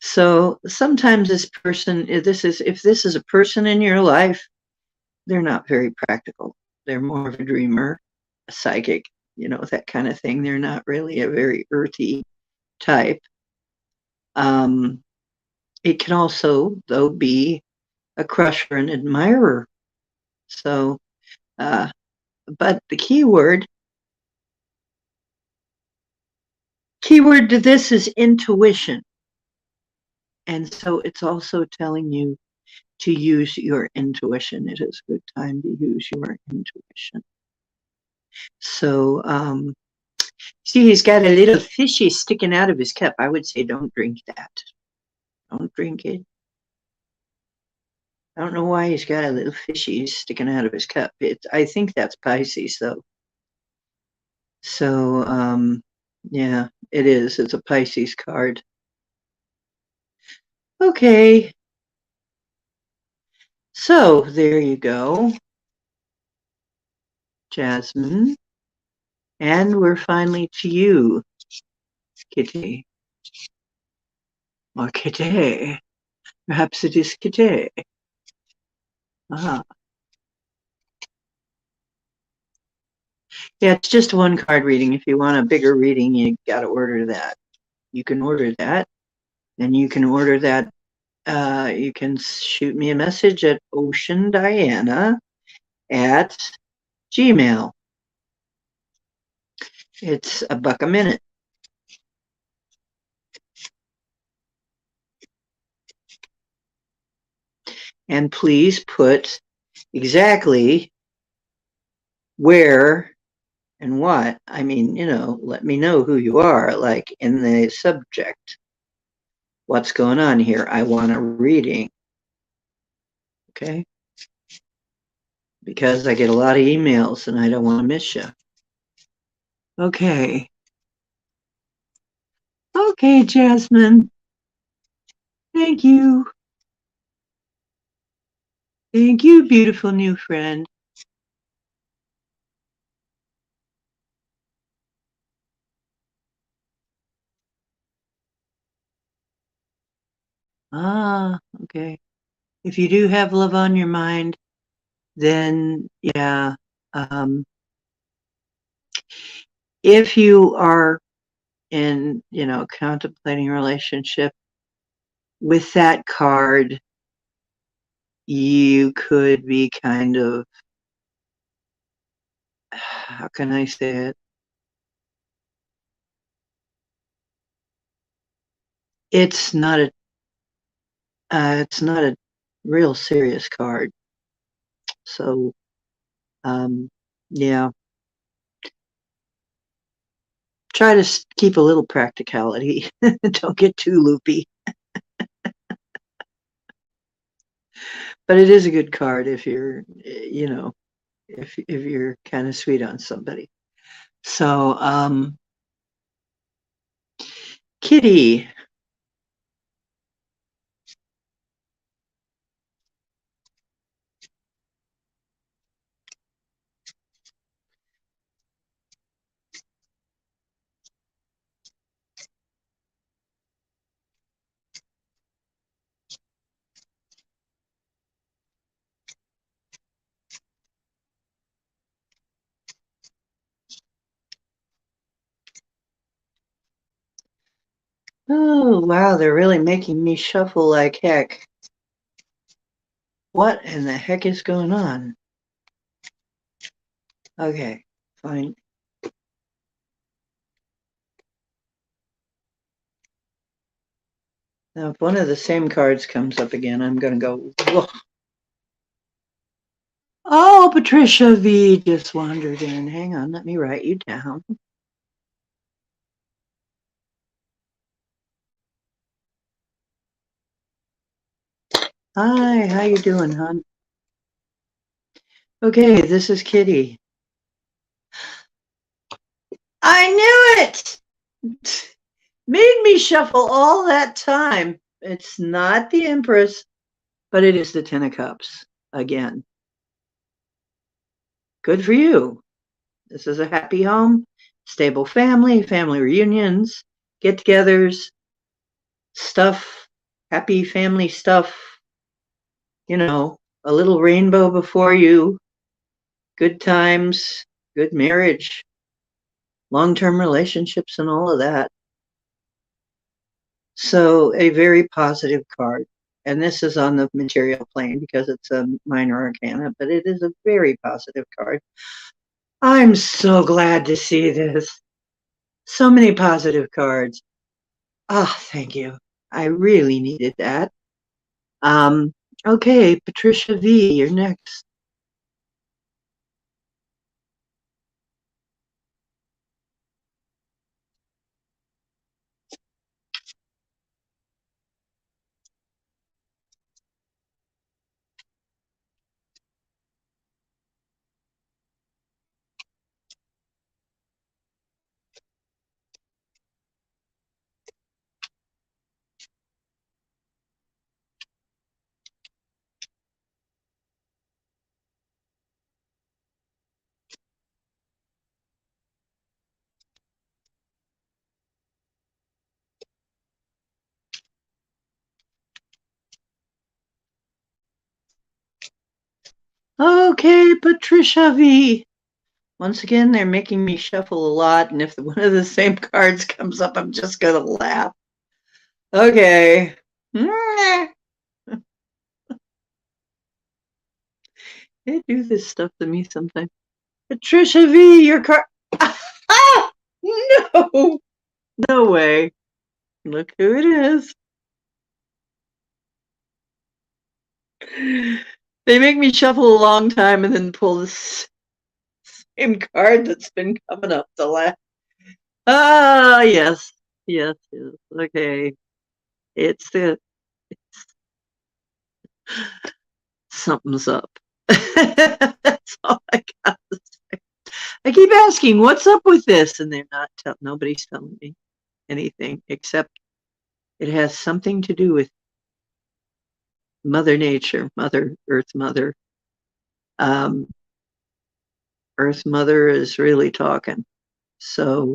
So sometimes if this is a person in your life, they're not very practical. They're more of a dreamer, a psychic, that kind of thing. They're not really a very earthy type. It can also, though, be a crusher and admirer. So, but the keyword to this is intuition. And so it's also telling you to use your intuition. It is a good time to use your intuition. So, see, he's got a little fishy sticking out of his cup. I would say don't drink that. Don't drink it. I don't know why he's got a little fishy sticking out of his cup. I think that's Pisces, though. So, yeah, it is. It's a Pisces card. Okay. So, there you go, Jasmine. And we're finally to you, Kitty. Or Kitty. Perhaps it is Kitty. Ah. Yeah, it's just one card reading. If you want a bigger reading, you got to order that. You can order that. And you can order that. You can shoot me a message at oceandiana@gmail. It's $1 a minute. And please put exactly where and what. I mean, let me know who you are, like in the subject. What's going on here? I want a reading. Okay? Because I get a lot of emails and I don't want to miss you. Okay. Okay, Jasmine. Thank you. Thank you, beautiful new friend. Ah, okay. If you do have love on your mind, then yeah. If you are in, contemplating a relationship with that card, you could be kind of, how can I say it? It's not a real serious card. So, yeah, try to keep a little practicality. Don't get too loopy. But it is a good card if you're, if you're kind of sweet on somebody. So, Kitty. Oh, wow, they're really making me shuffle like heck. What in the heck is going on? Okay, fine. Now, if one of the same cards comes up again, I'm going to go, whoa. Oh, Patricia V just wandered in. Hang on, let me write you down. Hi, how you doing, hon? Okay, this is Kitty. I knew it! Made me shuffle all that time. It's not the Empress, but it is the Ten of Cups again. Good for you. This is a happy home, stable family, family reunions, get-togethers, stuff, happy family stuff. You know, a little rainbow before you, good times, good marriage, long-term relationships, and all of that. So a very positive card. And this is on the material plane because it's a minor arcana, but it is a very positive card. I'm so glad to see this. So many positive cards. Ah, thank you. I really needed that. Okay, Patricia V, you're next. Okay, Patricia V. Once again, they're making me shuffle a lot, and if one of the same cards comes up, I'm just going to laugh. Okay. They do this stuff to me sometimes. Patricia V, your card. Ah! No! No way. Look who it is. They make me shuffle a long time and then pull the same card that's been coming up the last. Ah, yes. Yes, yes. Okay. It's the something's up. That's all I got to say. I keep asking, what's up with this? And they're not nobody's telling me anything except it has something to do with Mother Nature, Mother Earth Mother. Um, Earth Mother is really talking. So,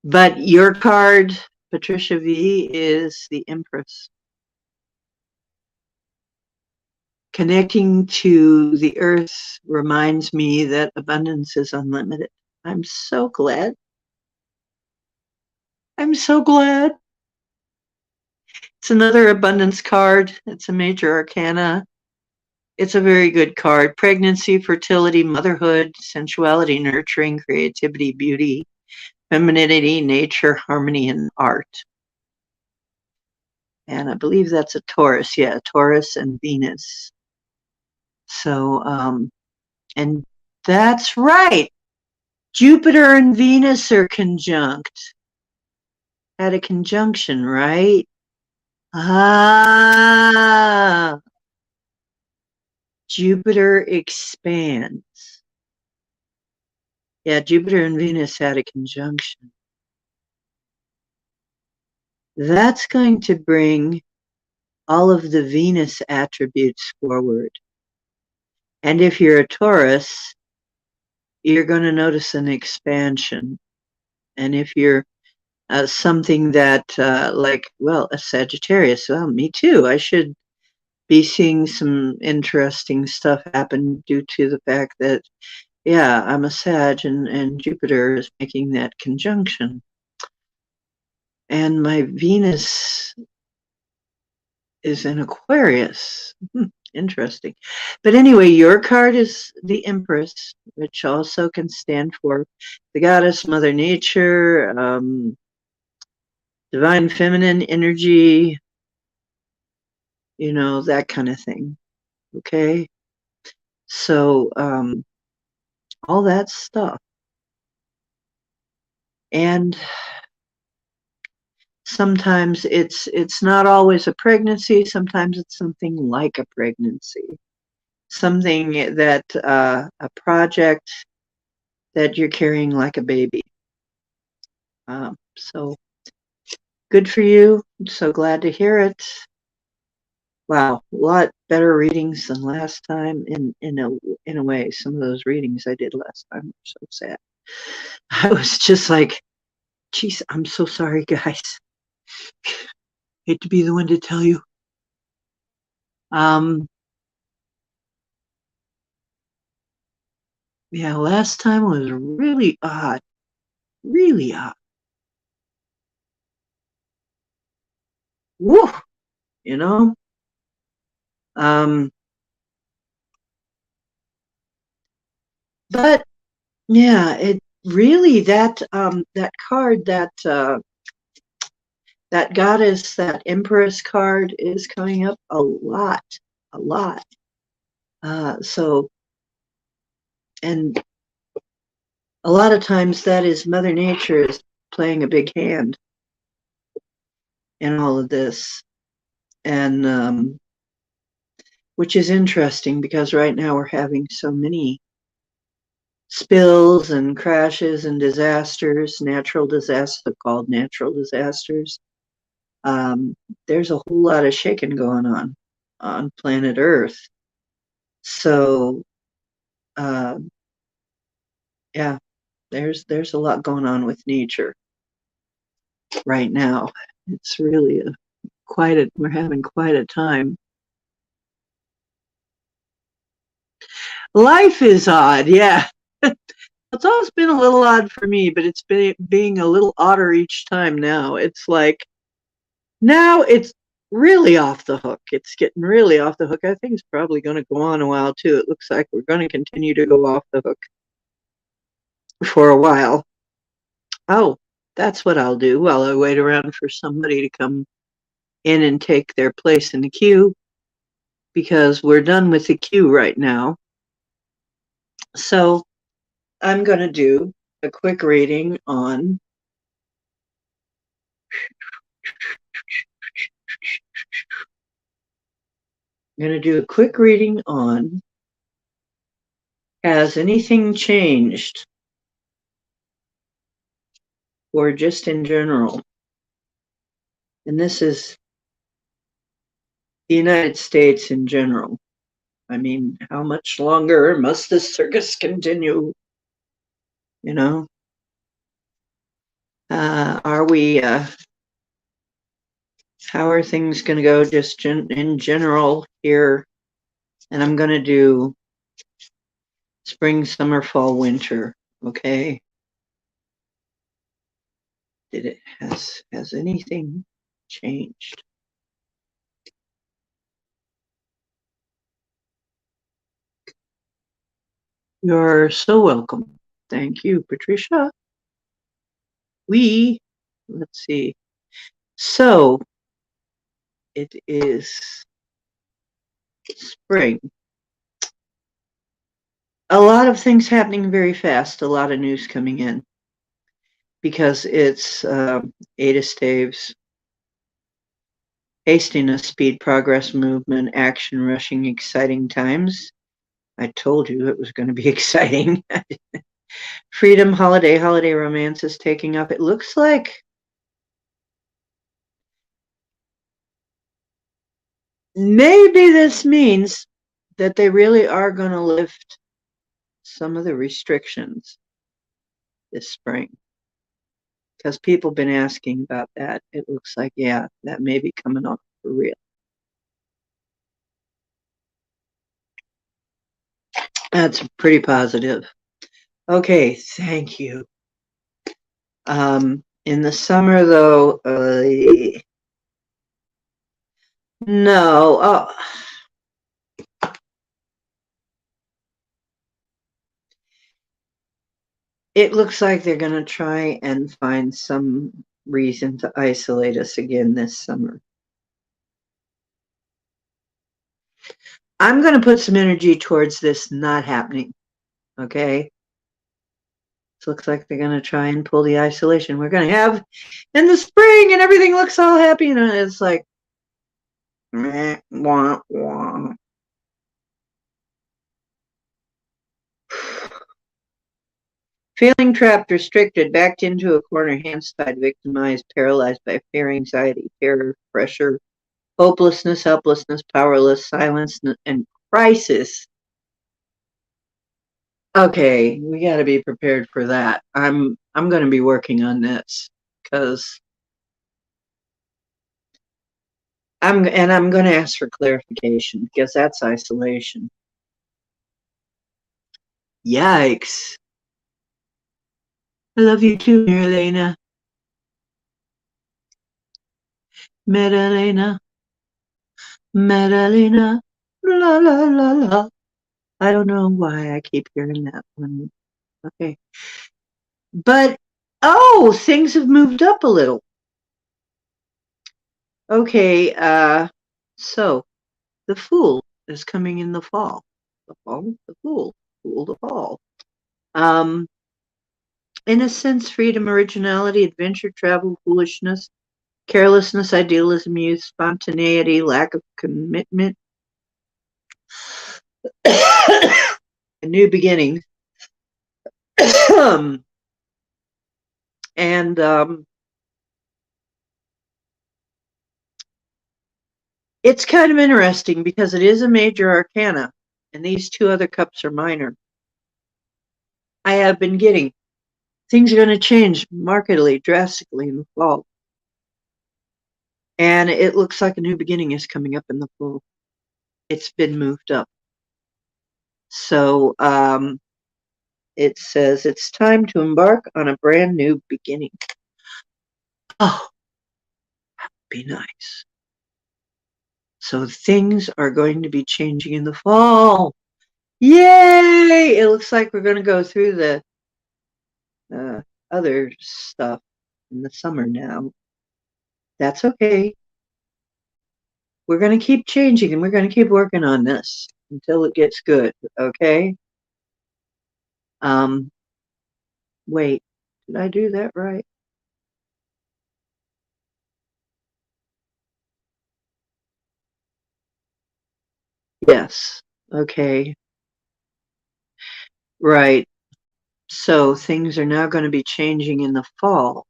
but your card, Patricia V, is the Empress. Connecting to the earth reminds me that abundance is unlimited. I'm so glad. I'm so glad. It's another abundance card. It's a major arcana. It's a very good card. Pregnancy, fertility, motherhood, sensuality, nurturing, creativity, beauty, femininity, nature, harmony, and art. And I believe that's a Taurus. Yeah, Taurus and Venus. So, and that's right. Jupiter and Venus are conjunct. At a conjunction, right? Ah, Jupiter expands. Yeah, Jupiter and Venus had a conjunction. That's going to bring all of the Venus attributes forward. And if you're a Taurus, you're going to notice an expansion. And if you're something that, like, well, a Sagittarius, well, me too. I should be seeing some interesting stuff happen due to the fact that, yeah, I'm a Sag and Jupiter is making that conjunction. And my Venus is in Aquarius. Interesting. But anyway, your card is the Empress, which also can stand for the goddess, Mother Nature, divine feminine energy, that kind of thing. Okay. So, all that stuff. And sometimes it's not always a pregnancy. Sometimes it's something like a pregnancy, something that a project that you're carrying like a baby. So good for you. I'm so glad to hear it. Wow, a lot better readings than last time. In a way, some of those readings I did last time were so sad. I was just like, geez, I'm so sorry, guys. Hate to be the one to tell you. Yeah, last time was really odd. Really odd. Woo! You know? But yeah, it really that card, that goddess, that empress card is coming up a lot. A lot. So, and a lot of times that is Mother Nature is playing a big hand in all of this. And which is interesting because right now we're having so many spills and crashes and disasters, natural disasters called natural disasters. There's a whole lot of shaking going on planet Earth. So, yeah, there's a lot going on with nature right now. It's really we're having quite a time. Life is odd, yeah. It's always been a little odd for me, but it's been being a little odder each time now. It's like now it's really off the hook. It's getting really off the hook. I think it's probably going to go on a while too. It looks like we're going to continue to go off the hook for a while. Oh, that's what I'll do while I wait around for somebody to come in and take their place in the queue, because we're done with the queue right now. So I'm going to do a quick reading on has anything changed, or just in general. And this is the United States in general. I mean, how much longer must this circus continue? You know, are we? How are things going to go just in general here? And I'm going to do spring, summer, fall, winter. Okay. Has anything changed? You're so welcome. Thank you, Patricia. Let's see. So it is spring. A lot of things happening very fast, a lot of news coming in because it's Eight of Staves, hastiness, speed, progress, movement, action, rushing, exciting times. I told you it was going to be exciting. Freedom, holiday romance is taking up. It looks like maybe this means that they really are going to lift some of the restrictions this spring, because people have been asking about that. It looks like, yeah, that may be coming off for real. That's pretty positive. Okay, thank you. In the summer, though, no. It looks like they're going to try and find some reason to isolate us again this summer. I'm going to put some energy towards this not happening. Okay. It looks like they're going to try and pull the isolation we're going to have in the spring, and everything looks all happy. And it's like, meh, wah, wah. Feeling trapped, restricted, backed into a corner, hands tied, victimized, paralyzed by fear, anxiety, terror, pressure, hopelessness, helplessness, powerless, silence, and crisis. Okay, we got to be prepared for that. I'm going to be working on this because I'm going to ask for clarification because that's isolation. Yikes. I love you too, Marilena. Marilena. Marilena. La la la la. I don't know why I keep hearing that one. Okay. But, oh, things have moved up a little. Okay, so the Fool is coming in the fall. The fall, the Fool, Fool, the fall. Innocence, freedom, originality, adventure, travel, foolishness, carelessness, idealism, youth, spontaneity, lack of commitment, a new beginning. And it's kind of interesting because it is a major arcana, and these two other cups are minor. I have been getting things are going to change markedly, drastically in the fall. And it looks like a new beginning is coming up in the fall. It's been moved up. So it says it's time to embark on a brand new beginning. Oh, that would be nice. So things are going to be changing in the fall. Yay! It looks like we're going to go through the other stuff in the summer now. That's okay. We're going to keep changing and we're going to keep working on this until it gets good, okay? Wait, did I do that right? Yes. Okay. Right. So things are now going to be changing in the fall.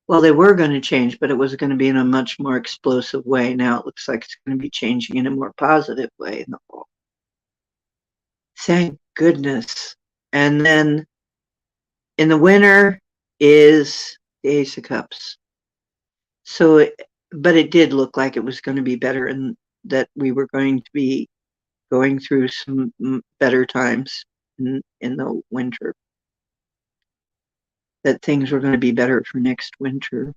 Well, they were going to change, but it was going to be in a much more explosive way. Now it looks like it's going to be changing in a more positive way in the fall. Thank goodness. And then in the winter is the Ace of Cups. So, but it did look like it was going to be better and that we were going to be going through some better times in the winter. That things were going to be better for next winter.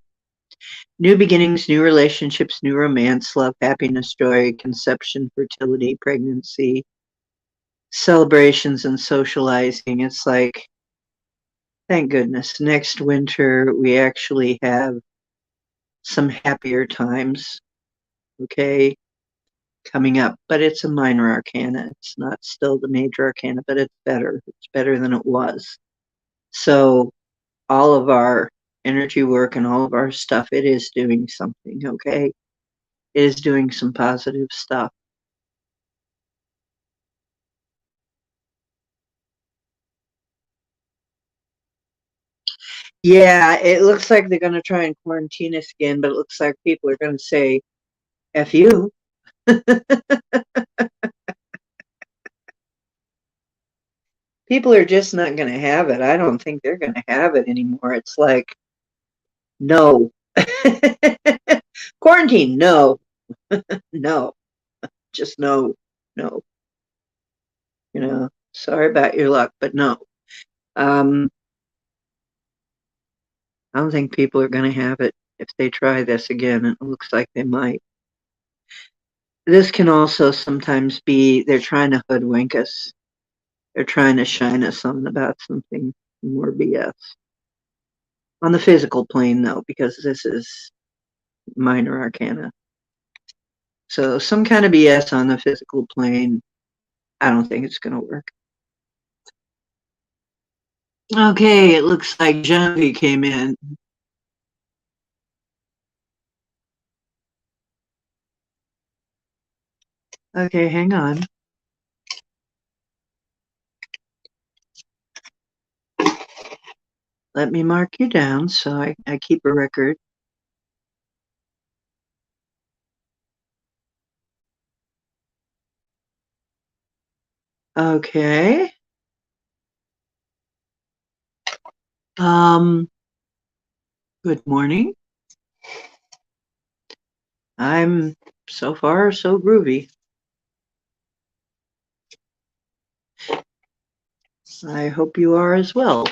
New beginnings, new relationships, new romance, love, happiness, joy, conception, fertility, pregnancy, celebrations, and socializing. It's like, thank goodness, next winter we actually have some happier times, okay, coming up. But it's a minor arcana. It's not still the major arcana, but it's better. It's better than it was. So all of our energy work and all of our stuff, it is doing something, okay? It is doing some positive stuff. Yeah, it looks like they're going to try and quarantine us again, but it looks like people are going to say, F you. People are just not going to have it. I don't think they're going to have it anymore. It's like, no. Quarantine, no. No. Just no. No. Sorry about your luck, but no. I don't think people are going to have it if they try this again. It looks like they might. This can also sometimes be they're trying to hoodwink us. They're trying to shine us on about something. more BS. On the physical plane, though, because this is minor arcana. So some kind of BS on the physical plane, I don't think it's going to work. Okay, it looks like Janvi came in. Okay, hang on. Let me mark you down so I keep a record. Okay. Good morning. I'm so far so groovy. I hope you are as well.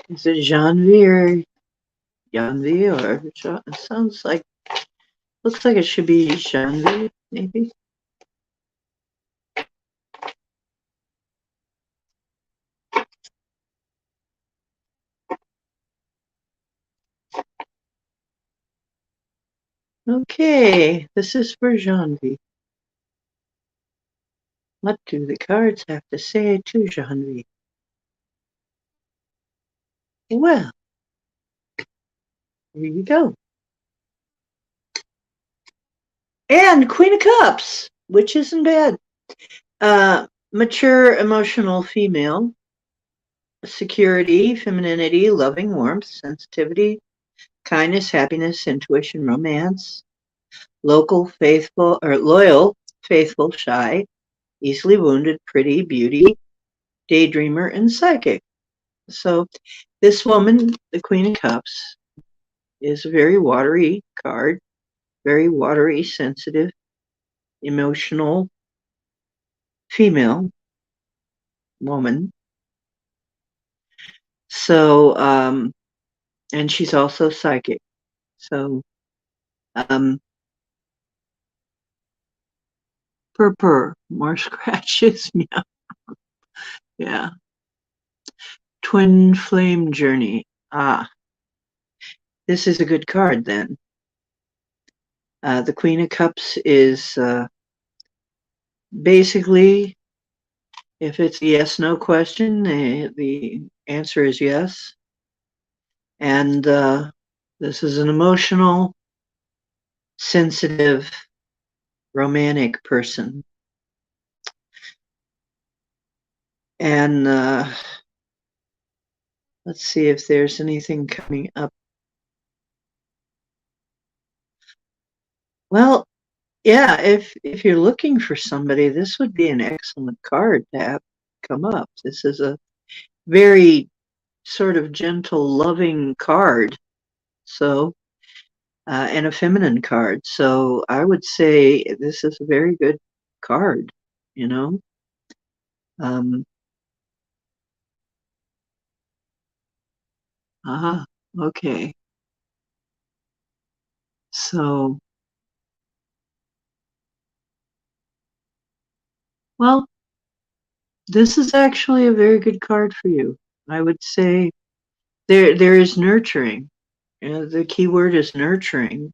Is it Janvi or Janvi or it sounds like, looks like it should be Janvi, maybe. Okay, this is for Janvi. What do the cards have to say to Janvi? Well, here you go. And Queen of Cups, which isn't bad. Mature, emotional female. Security, femininity, loving warmth, sensitivity, kindness, happiness, intuition, romance. Local, faithful, or loyal, faithful, shy, easily wounded, pretty, beauty, daydreamer, and psychic. So this woman, the Queen of Cups, is a very watery card, very watery, sensitive, emotional female woman. So, and she's also psychic. So, purr, more scratches, meow. Yeah. Twin Flame Journey. Ah, this is a good card then. The Queen of Cups is basically, if it's a yes/no question, the answer is yes. And this is an emotional, sensitive, romantic person. And let's see if there's anything coming up. Well, yeah, if you're looking for somebody, this would be an excellent card to have come up. This is a very sort of gentle, loving card. So, and a feminine card. So I would say this is a very good card, you know. Um, okay. So, well, this is actually a very good card for you. I would say there is nurturing. The key word is nurturing.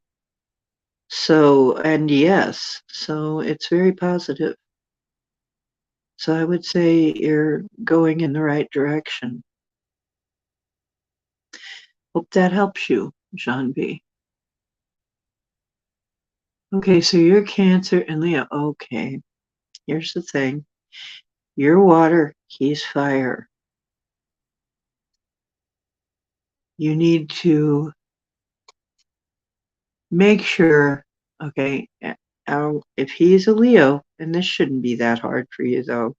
So, and yes, so it's very positive. So I would say you're going in the right direction. Hope that helps you, Janvi. Okay, so you're Cancer and Leo. Okay, here's the thing. You're water, he's fire. You need to make sure, okay, if he's a Leo, and this shouldn't be that hard for you though,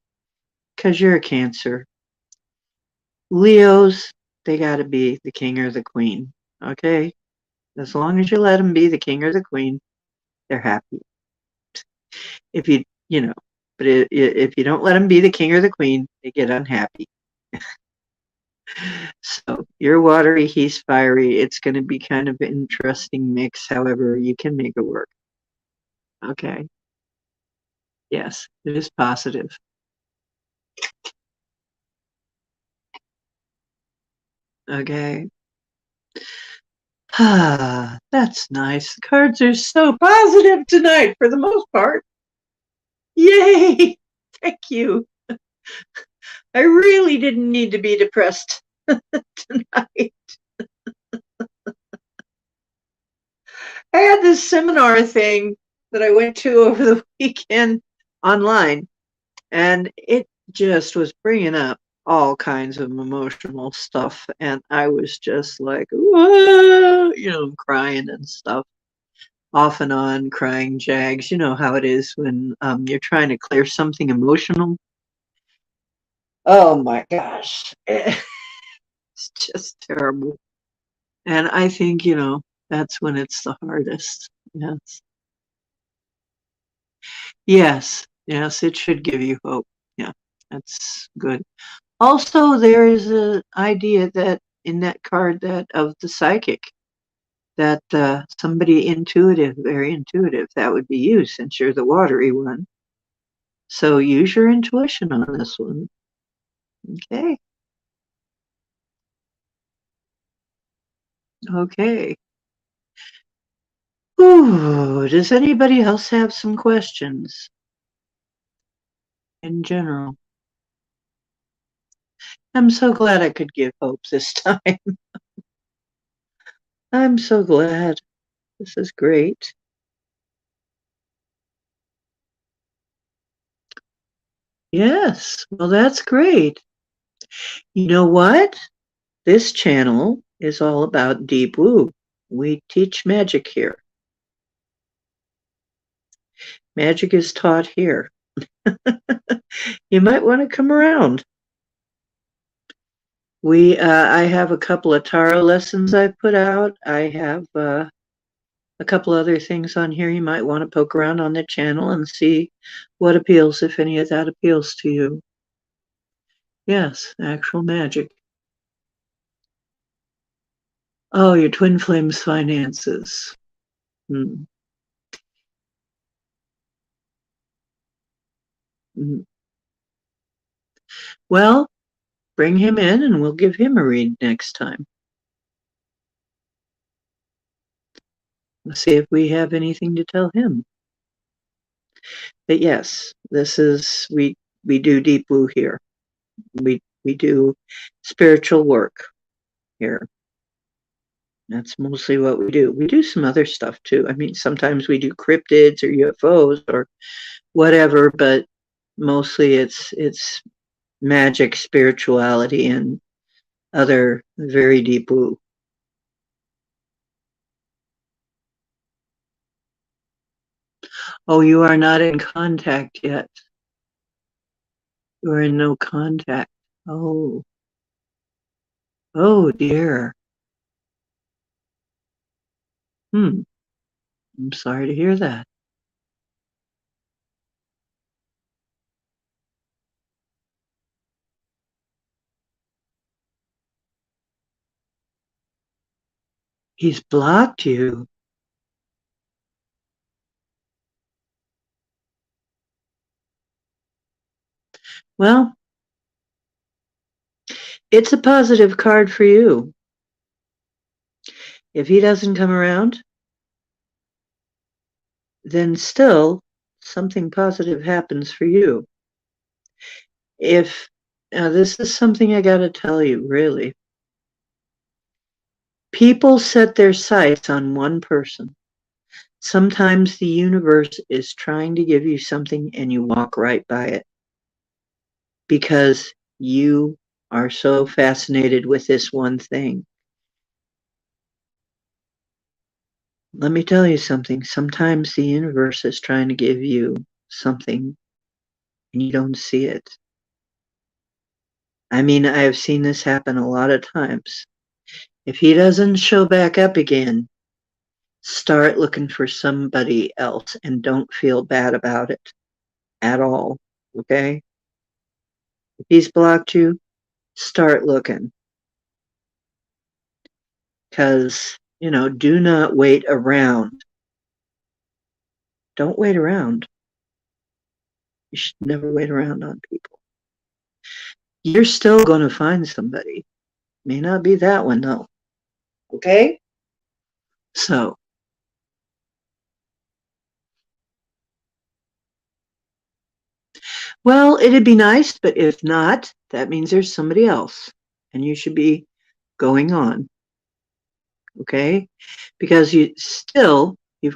because you're a Cancer. Leos, they got to be the king or the queen, okay? As long as you let them be the king or the queen, they're happy. If you know, but if you don't let them be the king or the queen, they get unhappy. So you're watery, he's fiery. It's going to be kind of an interesting mix. However, you can make it work. Okay. Yes, it is positive. Okay. Ah, that's nice. The cards are so positive tonight for the most part. Yay! Thank you. I really didn't need to be depressed tonight. I had this seminar thing that I went to over the weekend online, and it just was bringing up all kinds of emotional stuff. And I was just like, whoa, crying and stuff, off and on, crying jags. You know how it is when you're trying to clear something emotional. Oh my gosh. It's just terrible. And I think, that's when it's the hardest. Yes. Yes. Yes, it should give you hope. Yeah, that's good. Also, there is an idea that in that card that of the psychic, that somebody intuitive, very intuitive, that would be you since you're the watery one. So use your intuition on this one. Okay. Okay. Ooh, does anybody else have some questions in general? I'm so glad I could give hope this time. I'm so glad. This is great. Yes, well, that's great. You know what? This channel is all about deep woo. We teach magic here. Magic is taught here. You might want to come around. I have a couple of tarot lessons I put out. I have a couple other things on here. You might want to poke around on the channel and see what appeals, if any of that appeals to you. Yes, actual magic. Oh, your twin flames finances. Mm. Mm. Well, bring him in and we'll give him a read next time. Let's see if we have anything to tell him. But yes, this is we do deep woo here. We do spiritual work here. That's mostly what we do. We do some other stuff too. I mean, sometimes we do cryptids or UFOs or whatever, but mostly it's magic, spirituality, and other very deep woo. Oh, you are not in contact yet. You are in no contact. Oh, oh dear. Hmm. I'm sorry to hear that. He's blocked you. Well, it's a positive card for you. If he doesn't come around, then still something positive happens for you. If Now this is something I got to tell you, really. People set their sights on one person. Sometimes the universe is trying to give you something and you walk right by it because you are so fascinated with this one thing. Let me tell you something. Sometimes the universe is trying to give you something and you don't see it. I mean, I have seen this happen a lot of times. If he doesn't show back up again, start looking for somebody else and don't feel bad about it at all. Okay? If he's blocked you, start looking. Because, do not wait around. Don't wait around. You should never wait around on people. You're still going to find somebody. May not be that one, though. Okay? So, well, it'd be nice, but if not, that means there's somebody else. And you should be going on. Okay? Because you've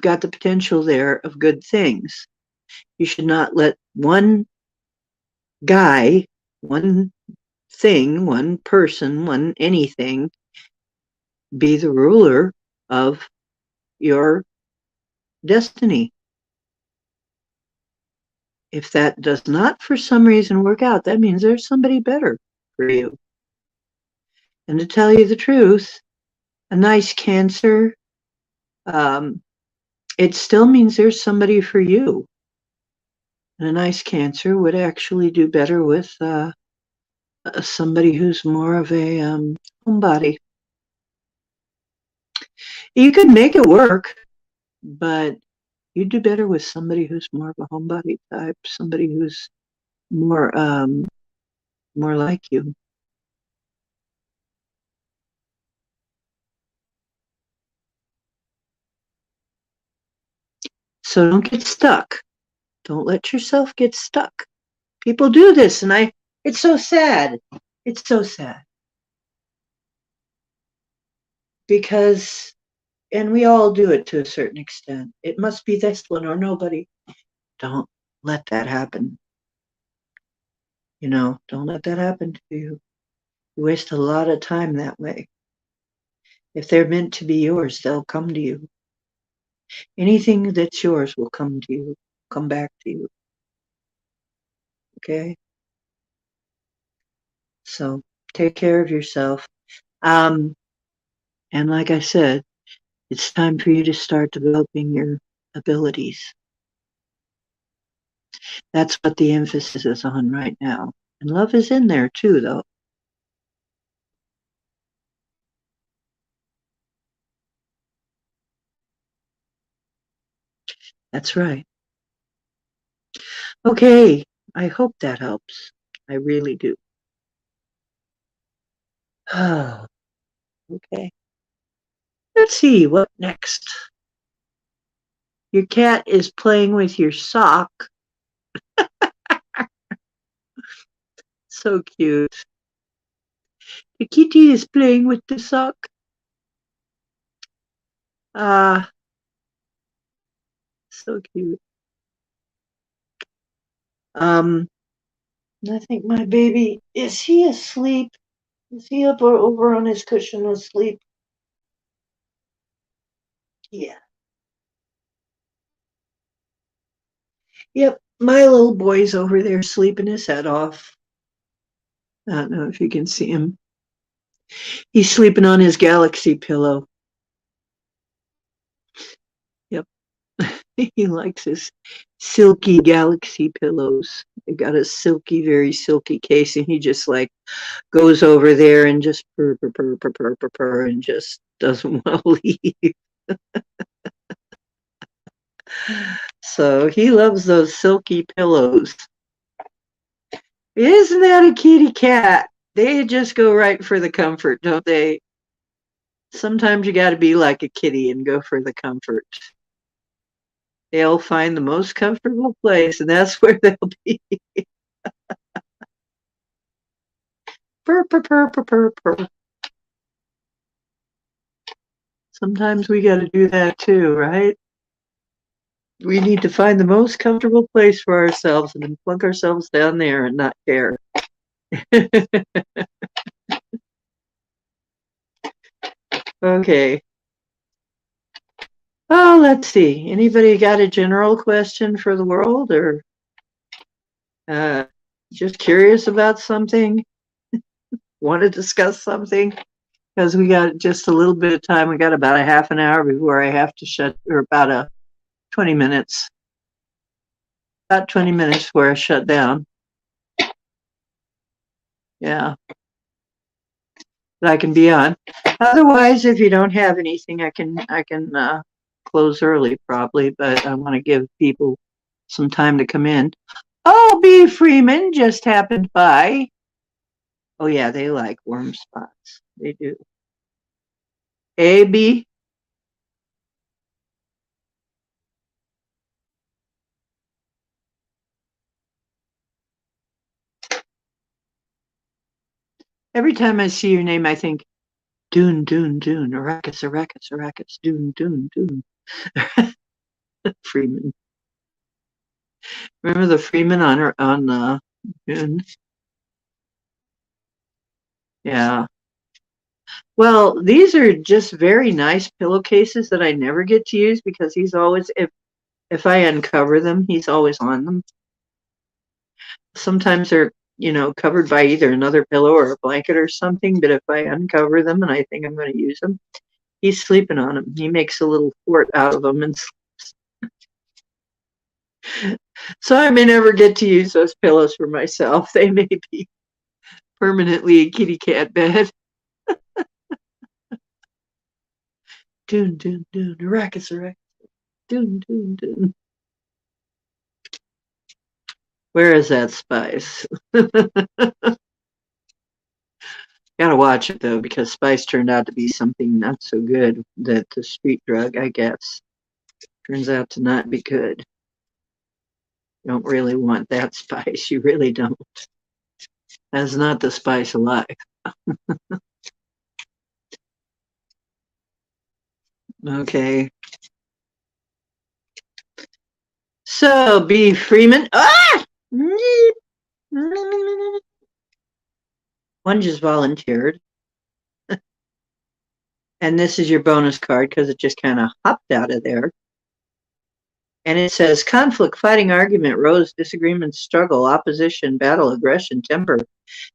got the potential there of good things. You should not let one guy, one thing, one person, one anything be the ruler of your destiny. If that does not for some reason work out, that means there's somebody better for you. And to tell you the truth, a nice Cancer, it still means there's somebody for you. And a nice Cancer would actually do better with somebody who's more of a homebody. You could make it work, but you do better with somebody who's more of a homebody type, somebody who's more more like you. So don't get stuck. Don't let yourself get stuck. People do this, and it's so sad. It's so sad. Because, and we all do it to a certain extent. It must be this one or nobody. Don't let that happen. Don't let that happen to you. You waste a lot of time that way. If they're meant to be yours, they'll come to you. Anything that's yours will come to you, come back to you. Okay? So take care of yourself. And like I said, it's time for you to start developing your abilities. That's what the emphasis is on right now. And love is in there too, though. That's right. Okay, I hope that helps. I really do. Oh, okay. Let's see, what next? Your cat is playing with your sock. So cute. The kitty is playing with the sock. Ah, so cute. I think my baby, is he asleep? Is he up or over on his cushion asleep? Yeah. Yep, my little boy's over there sleeping his head off. I don't know if you can see him. He's sleeping on his Galaxy pillow. Yep. He likes his silky Galaxy pillows. They got a silky, very silky case, and he just like goes over there and just purr, purr, purr, purr, purr, purr, purr, and just doesn't want to leave. So he loves those silky pillows. Isn't that a kitty cat? They just go right for the comfort, don't they? Sometimes you got to be like a kitty and go for the comfort. They'll find the most comfortable place, and that's where they'll be. Purr, purr, purr, purr, purr, purr. Sometimes we got to do that too, right? We need to find the most comfortable place for ourselves and then plunk ourselves down there and not care. Okay. Oh, let's see. Anybody got a general question for the world, or just curious about something? Want to discuss something? Because we got just a little bit of time. We got about a half an hour before I have to shut, or about 20 minutes. About 20 minutes before I shut down. Yeah. That I can be on. Otherwise, if you don't have anything, I can close early probably, but I want to give people some time to come in. Oh, B. Freeman just happened by. Oh, yeah, they like warm spots. They do. A, B. Every time I see your name, I think Dune, Dune, Dune, Arrakis, Arrakis, Arrakis, Dune, Dune, Dune. Freeman. Remember the Freeman on Dune? Yeah. Well, these are just very nice pillowcases that I never get to use because he's always if I uncover them, he's always on them. Sometimes they're, covered by either another pillow or a blanket or something, but if I uncover them and I think I'm going to use them, he's sleeping on them. He makes a little fort out of them, and so I may never get to use those pillows for myself. They may be permanently a kitty cat bed. Dune, dune, dune, Arrakis, Arrakis, dune, dune, dune. Where is that Spice? Gotta watch it though, because Spice turned out to be something not so good. That the street drug, I guess, turns out to not be good. You don't really want that Spice. You really don't. That's not the spice of life. Okay. So, B. Freeman. Ah! One just volunteered. And this is your bonus card because it just kind of hopped out of there. And it says conflict, fighting, argument, rose, disagreement, struggle, opposition, battle, aggression, temper,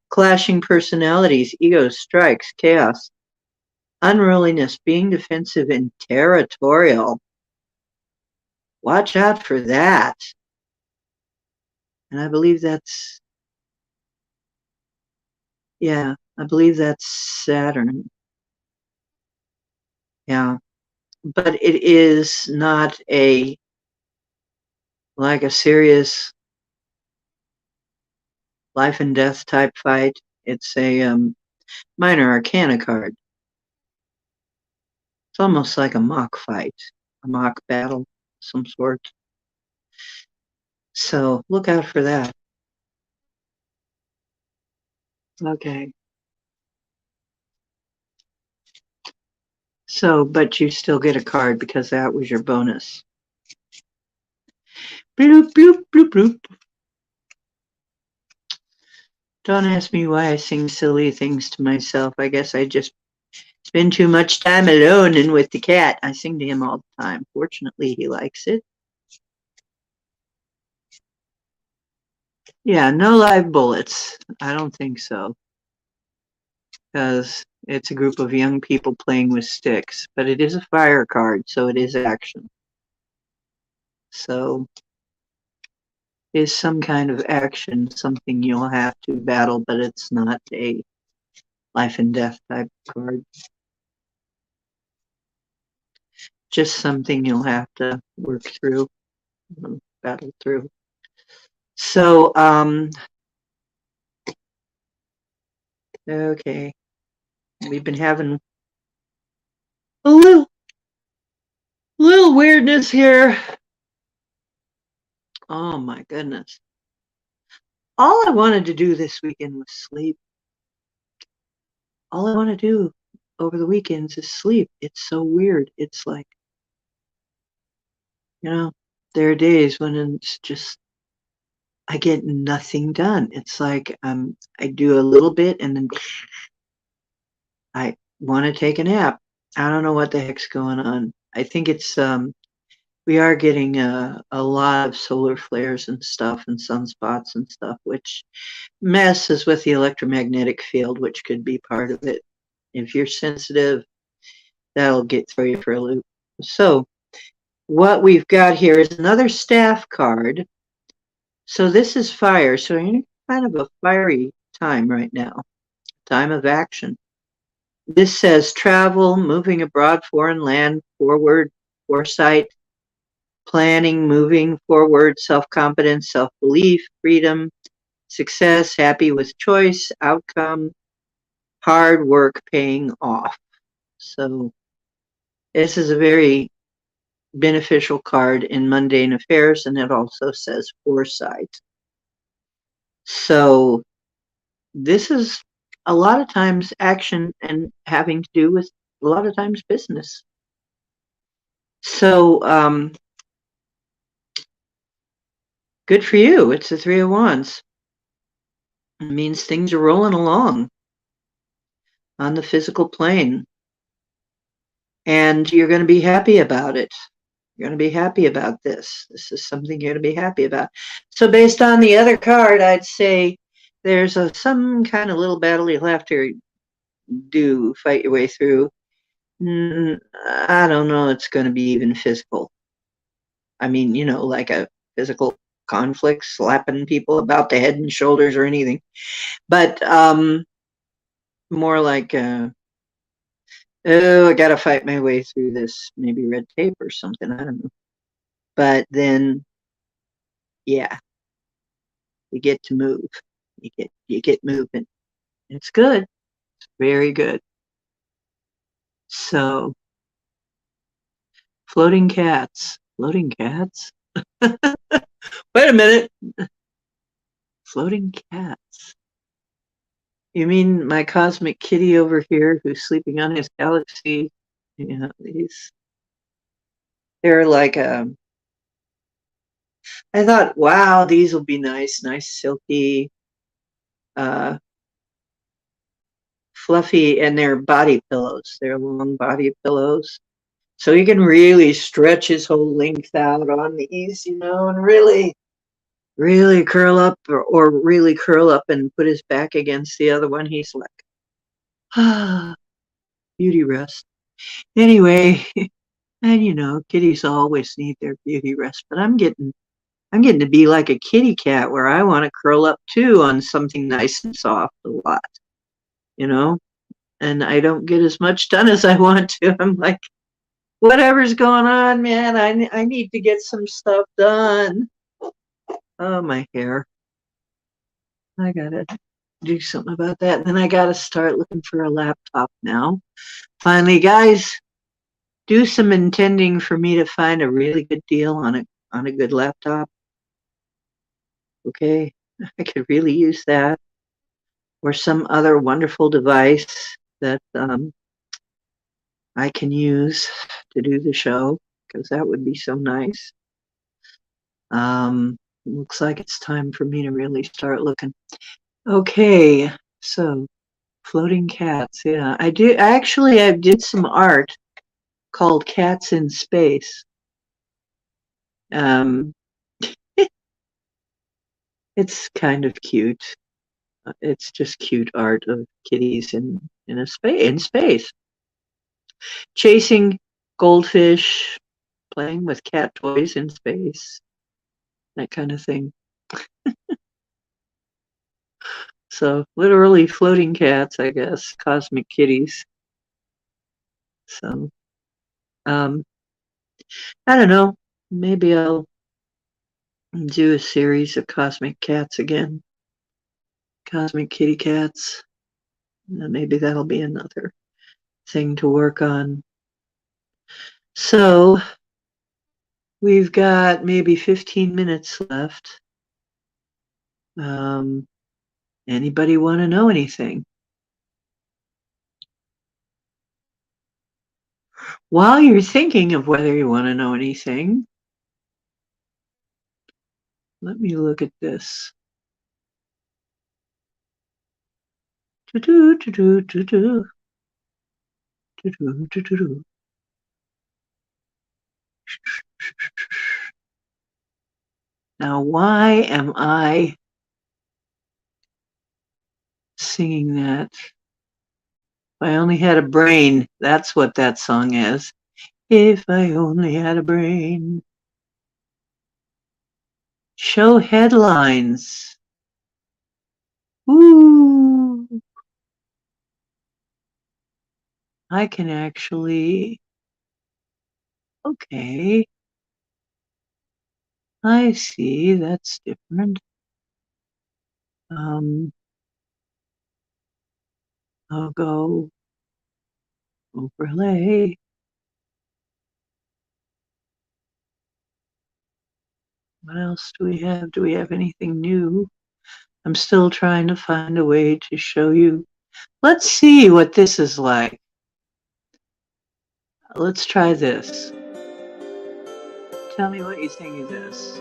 clashing personalities, egos, strikes, chaos, unruliness, being defensive, and territorial. Watch out for that. And I believe that's, yeah, I believe that's Saturn. Yeah. But it is not like a serious life and death type fight. It's a minor arcana card. It's almost like a mock fight, a mock battle of some sort. So look out for that. Okay. So, but you still get a card because that was your bonus. Bloop, bloop, bloop, bloop. Don't ask me why I sing silly things to myself. I guess I just spend too much time alone and with the cat. I sing to him all the time. Fortunately, he likes it. Yeah, no live bullets. I don't think so. Because it's a group of young people playing with sticks. But it is a fire card, so it is action. So is some kind of action something you'll have to battle, but it's not a life and death type card. Just something you'll have to work through, battle through. So, okay. We've been having a little weirdness here. Oh my goodness. All I wanted to do this weekend was sleep. All I want to do over the weekends is sleep. It's so weird. It's like, there are days when it's just I get nothing done. It's like I do a little bit and then I want to take a nap. I don't know what the heck's going on. I think it's we are getting a lot of solar flares and stuff and sunspots and stuff, which messes with the electromagnetic field, which could be part of it. If you're sensitive, that'll throw you for a loop. So what we've got here is another staff card. So this is fire. So you're in kind of a fiery time right now, time of action. This says travel, moving abroad, foreign land, forward, foresight, planning, moving forward, self-confidence, self-belief, freedom, success, happy with choice, outcome, hard work paying off. So this is a very beneficial card in mundane affairs, and it also says foresight. So this is a lot of times action and having to do with a lot of times business. So good for you. It's the Three of Wands. It means things are rolling along on the physical plane. And you're going to be happy about it. You're going to be happy about this. This is something you're going to be happy about. So based on the other card, I'd say there's some kind of little battle you'll have to fight your way through. I don't know it's going to be even physical. I mean, like a physical conflict, slapping people about the head and shoulders or anything. But more like, I got to fight my way through this, maybe red tape or something. I don't know. But then, yeah, you get to move. You get moving. It's good. It's very good. So, floating cats. Floating cats? Wait a minute. Floating cats. You mean my cosmic kitty over here who's sleeping on his galaxy? Yeah, they're like I thought, wow, these will be nice silky, uh, fluffy, and they're body pillows. They're long body pillows. So you can really stretch his whole length out on these, and really curl up or really curl up and put his back against the other one. He's like, ah, beauty rest. Anyway, and kitties always need their beauty rest, but I'm getting to be like a kitty cat where I want to curl up too on something nice and soft a lot, you know, and I don't get as much done as I want to. I'm like, whatever's going on, man, I need to get some stuff done. Oh, my hair. I gotta do something about that. And then I gotta start looking for a laptop now. Finally, guys, do some intending for me to find a really good deal on a good laptop. Okay, I could really use that. Or some other wonderful device that I can use to do the show, because that would be so nice. Looks like it's time for me to really start looking. Okay, so floating cats. Yeah, I did some art called Cats in Space. Um, it's kind of cute. It's just cute art of kitties in space, chasing goldfish, playing with cat toys in space, that kind of thing. So literally floating cats, I guess, cosmic kitties. So I don't know. Maybe I'll do a series of cosmic cats again, cosmic kitty cats. Maybe that'll be another thing to work on. So we've got maybe 15 minutes left. Anybody want to know anything? While you're thinking of whether you want to know anything, let me look at this. Now, why am I singing that? If I only had a brain, that's what that song is. If I only had a brain. Show headlines. Ooh. I can actually, okay. I see, that's different. I'll go overlay. What else do we have? Do we have anything new? I'm still trying to find a way to show you. Let's see what this is like. Let's try this. Tell me what you think of this.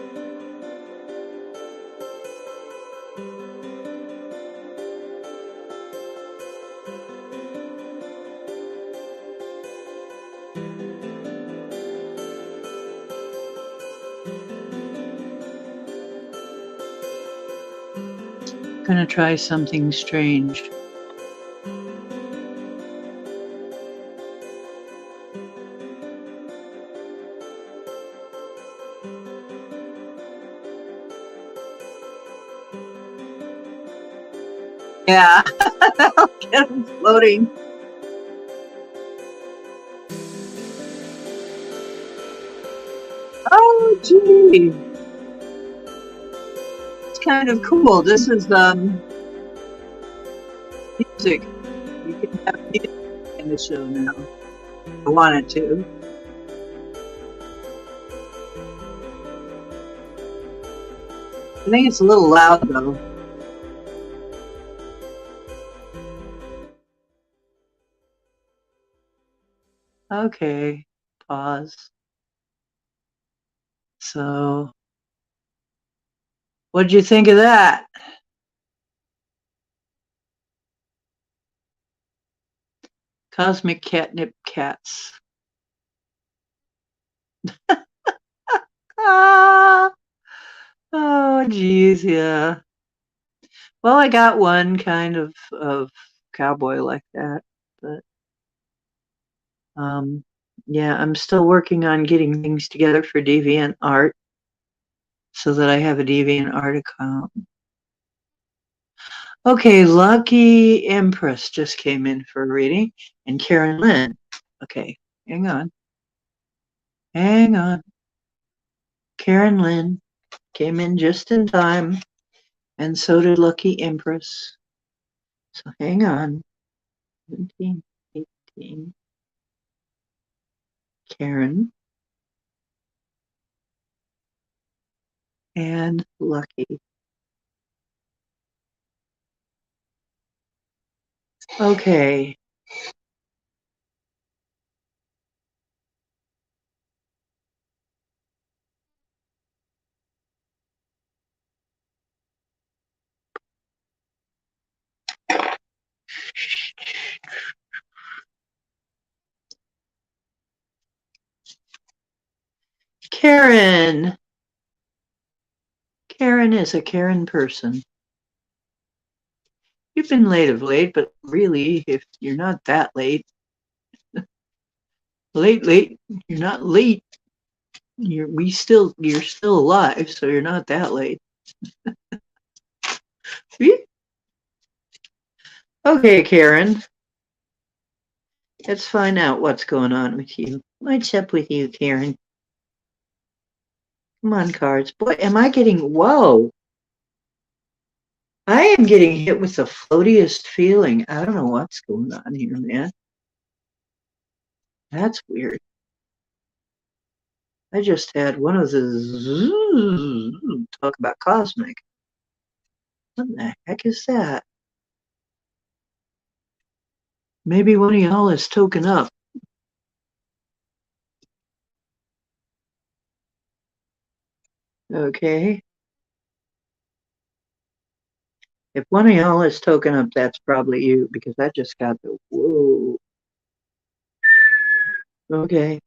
Gonna try something strange. Yeah, I'll get them floating. Oh, gee. It's kind of cool. This is music. You can have music in the show now. I wanted to. I think it's a little loud though. Okay, pause. So, what'd you think of that? Cosmic Catnip Cats. Ah, oh, geez, yeah. Well, I got one kind of cowboy like that, but um, yeah, I'm still working on getting things together for DeviantArt so that I have a DeviantArt account. Okay, Lucky Empress just came in for a reading, and Karen Lynn. Okay, hang on. Hang on. Karen Lynn came in just in time, and so did Lucky Empress. So hang on. 17, 18. Karen and Lucky. Okay. Karen. Karen is a Karen person. You've been late of late, but really, if you're not that late, late, you're not late. You're still alive, so you're not that late. Okay, Karen. Let's find out what's going on with you. What's up with you, Karen? Come on, cards. Boy, am I getting, whoa. I am getting hit with the floatiest feeling. I don't know what's going on here, man. That's weird. I just had one of the talk about cosmic. What the heck is that? Maybe one of y'all is token up. Okay. If one of y'all is token up, that's probably you because I just got the whoa. Okay.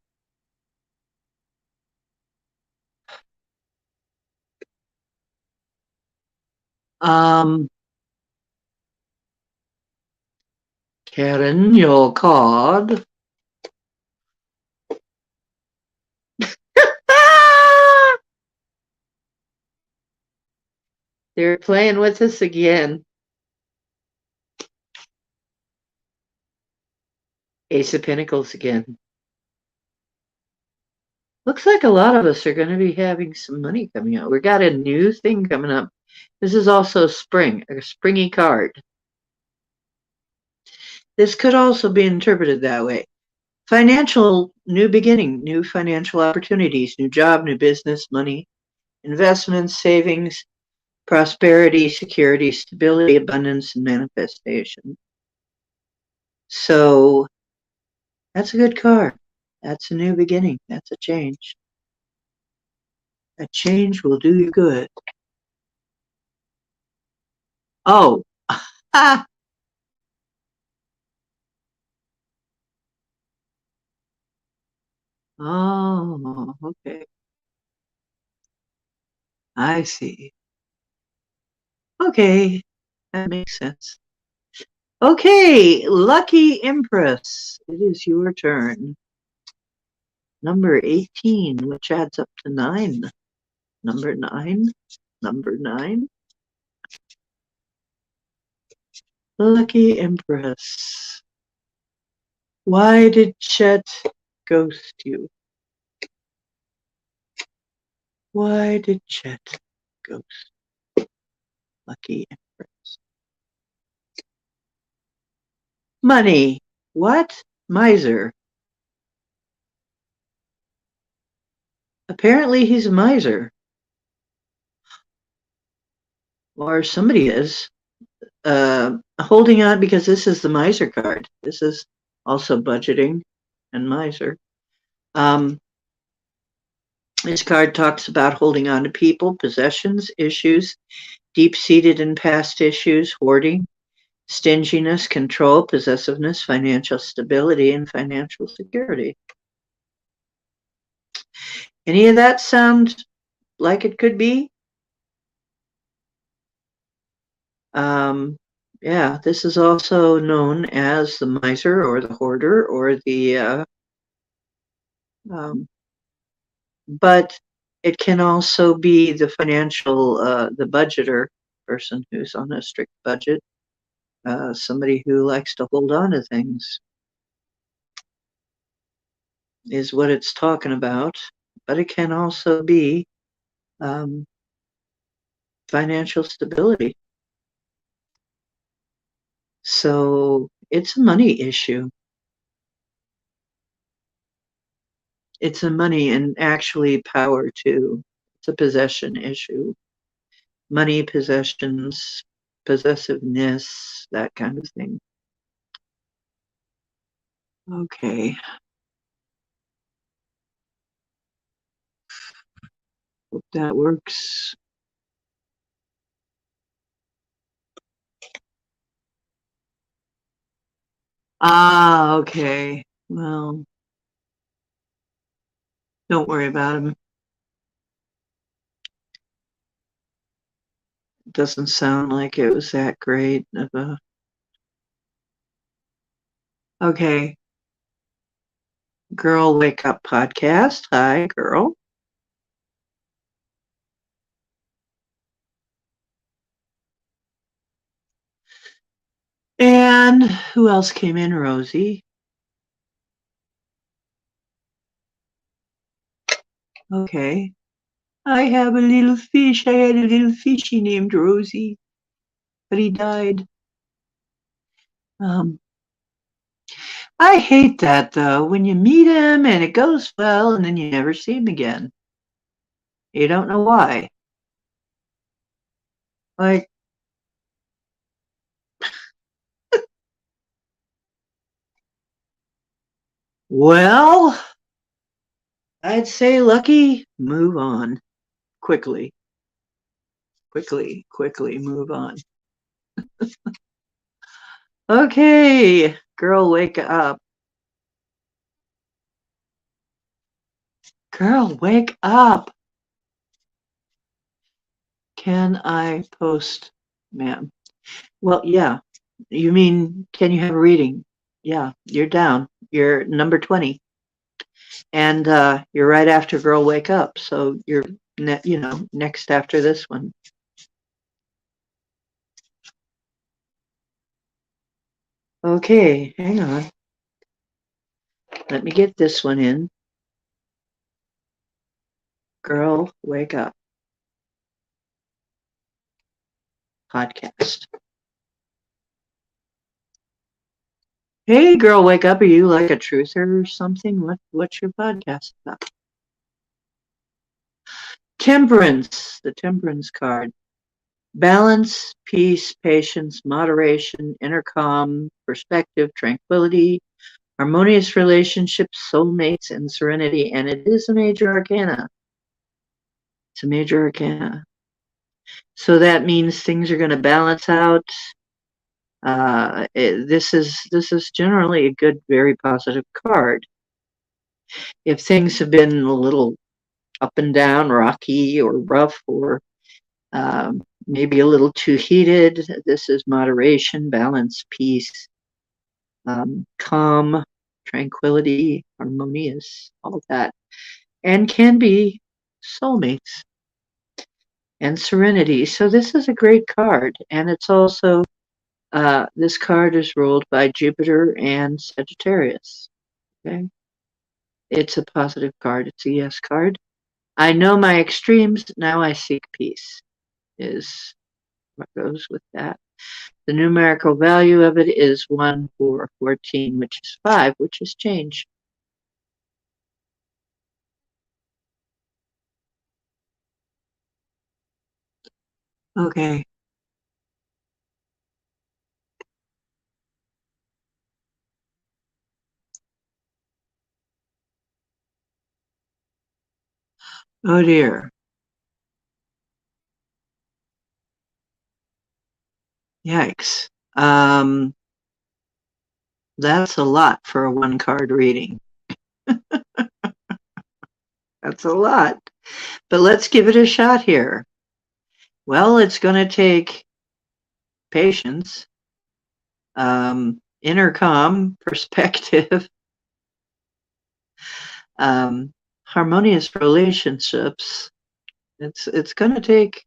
Karen, your card. They're playing with us again. Ace of Pentacles again. Looks like a lot of us are going to be having some money coming out. We got a new thing coming up. This is also spring, a springy card. This could also be interpreted that way. Financial new beginning, new financial opportunities, new job, new business, money, investments, savings, prosperity, security, stability, abundance, and manifestation. So that's a good card. That's a new beginning. That's a change. A change will do you good. Oh, ah, oh, okay. I see. Okay, that makes sense. Okay, Lucky Empress, it is your turn. Number 18, which adds up to 9. Number 9, number 9. Lucky Empress. Why did Chet ghost you? Why did Chet ghost Lucky Empress? Money. What? Miser. Apparently he's a miser. Or somebody is. Holding on because this is the miser card. This is also budgeting and miser. This card talks about holding on to people, possessions, issues, deep-seated and past issues, hoarding, stinginess, control, possessiveness, financial stability, and financial security. Any of that sound like it could be? Yeah, this is also known as the miser or the hoarder or the, but it can also be the financial, the budgeter person who's on a strict budget, somebody who likes to hold on to things is what it's talking about. But it can also be um, financial stability. So it's a money issue. It's a money and actually power too. It's a possession issue. Money, possessions, possessiveness, that kind of thing. Okay. Hope that works. Ah, okay. Well, don't worry about him. Doesn't sound like it was that great of a. Okay. Girl Wake Up podcast. Hi, girl. And who else came in? Rosie. Okay. I have a little fish. I had a little fishy named Rosie, but he died. Um, I hate that though, when you meet him and it goes well and then you never see him again. You don't know why. Like, well, I'd say Lucky, move on quickly. Quickly move on. Okay, girl, wake up. Girl, wake up. Can I post, ma'am? Well, yeah. You mean, can you have a reading? Yeah, you're down. You're number 20. And you're right after Girl Wake Up. So you're, next after this one. Okay, hang on. Let me get this one in. Girl, Wake Up podcast. Hey, Girl, Wake Up. Are you like a truther or something? What's your podcast about? Temperance, the Temperance card. Balance, peace, patience, moderation, inner calm, perspective, tranquility, harmonious relationships, soulmates, and serenity. And it is a major arcana. It's a major arcana. So that means things are going to balance out. This is generally a good, very positive card. If things have been a little up and down, rocky or rough, or maybe a little too heated, this is moderation, balance, peace, calm, tranquility, harmonious, all that, and can be soulmates and serenity. So this is a great card, and it's also this card is ruled by Jupiter and Sagittarius. Okay, it's a positive card. It's a yes card. I know my extremes. Now I seek peace. Is what goes with that. The numerical value of it is 1, 4, 14, which is 5, which is change. Okay. Oh dear. Yikes. That's a lot for a one card reading. That's a lot. But let's give it a shot here. Well, it's going to take patience, inner calm, perspective, harmonious relationships. It's going to take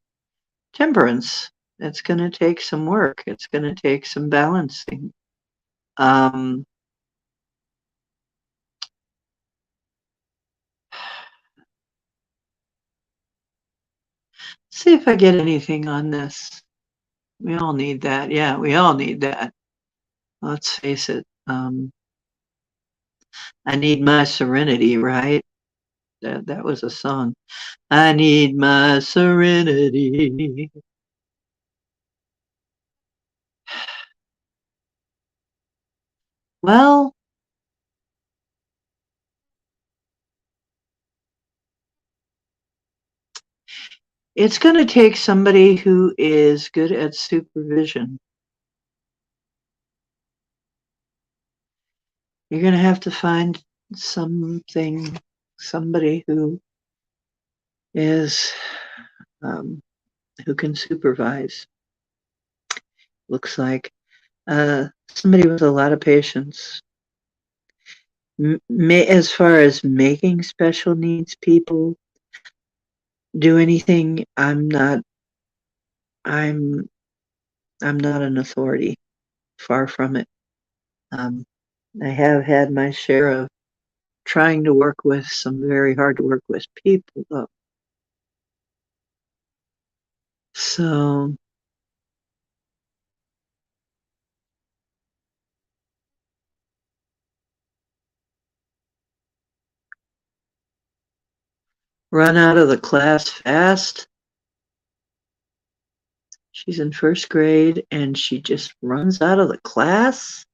temperance. It's going to take some work. It's going to take some balancing. Um, see if I get anything on this. We all need that. Yeah, we all need that. Let's face it. I need my serenity, right? That was a song. I need my serenity. Well, it's going to take somebody who is good at supervision. You're going to have to find somebody who is, who can supervise. Looks like somebody with a lot of patience. As far as making special needs people do anything, I'm I'm not an authority. Far from it. Um, I have had my share of trying to work with some very hard to work with people, though. So run out of the class fast. She's in first grade and she just runs out of the class.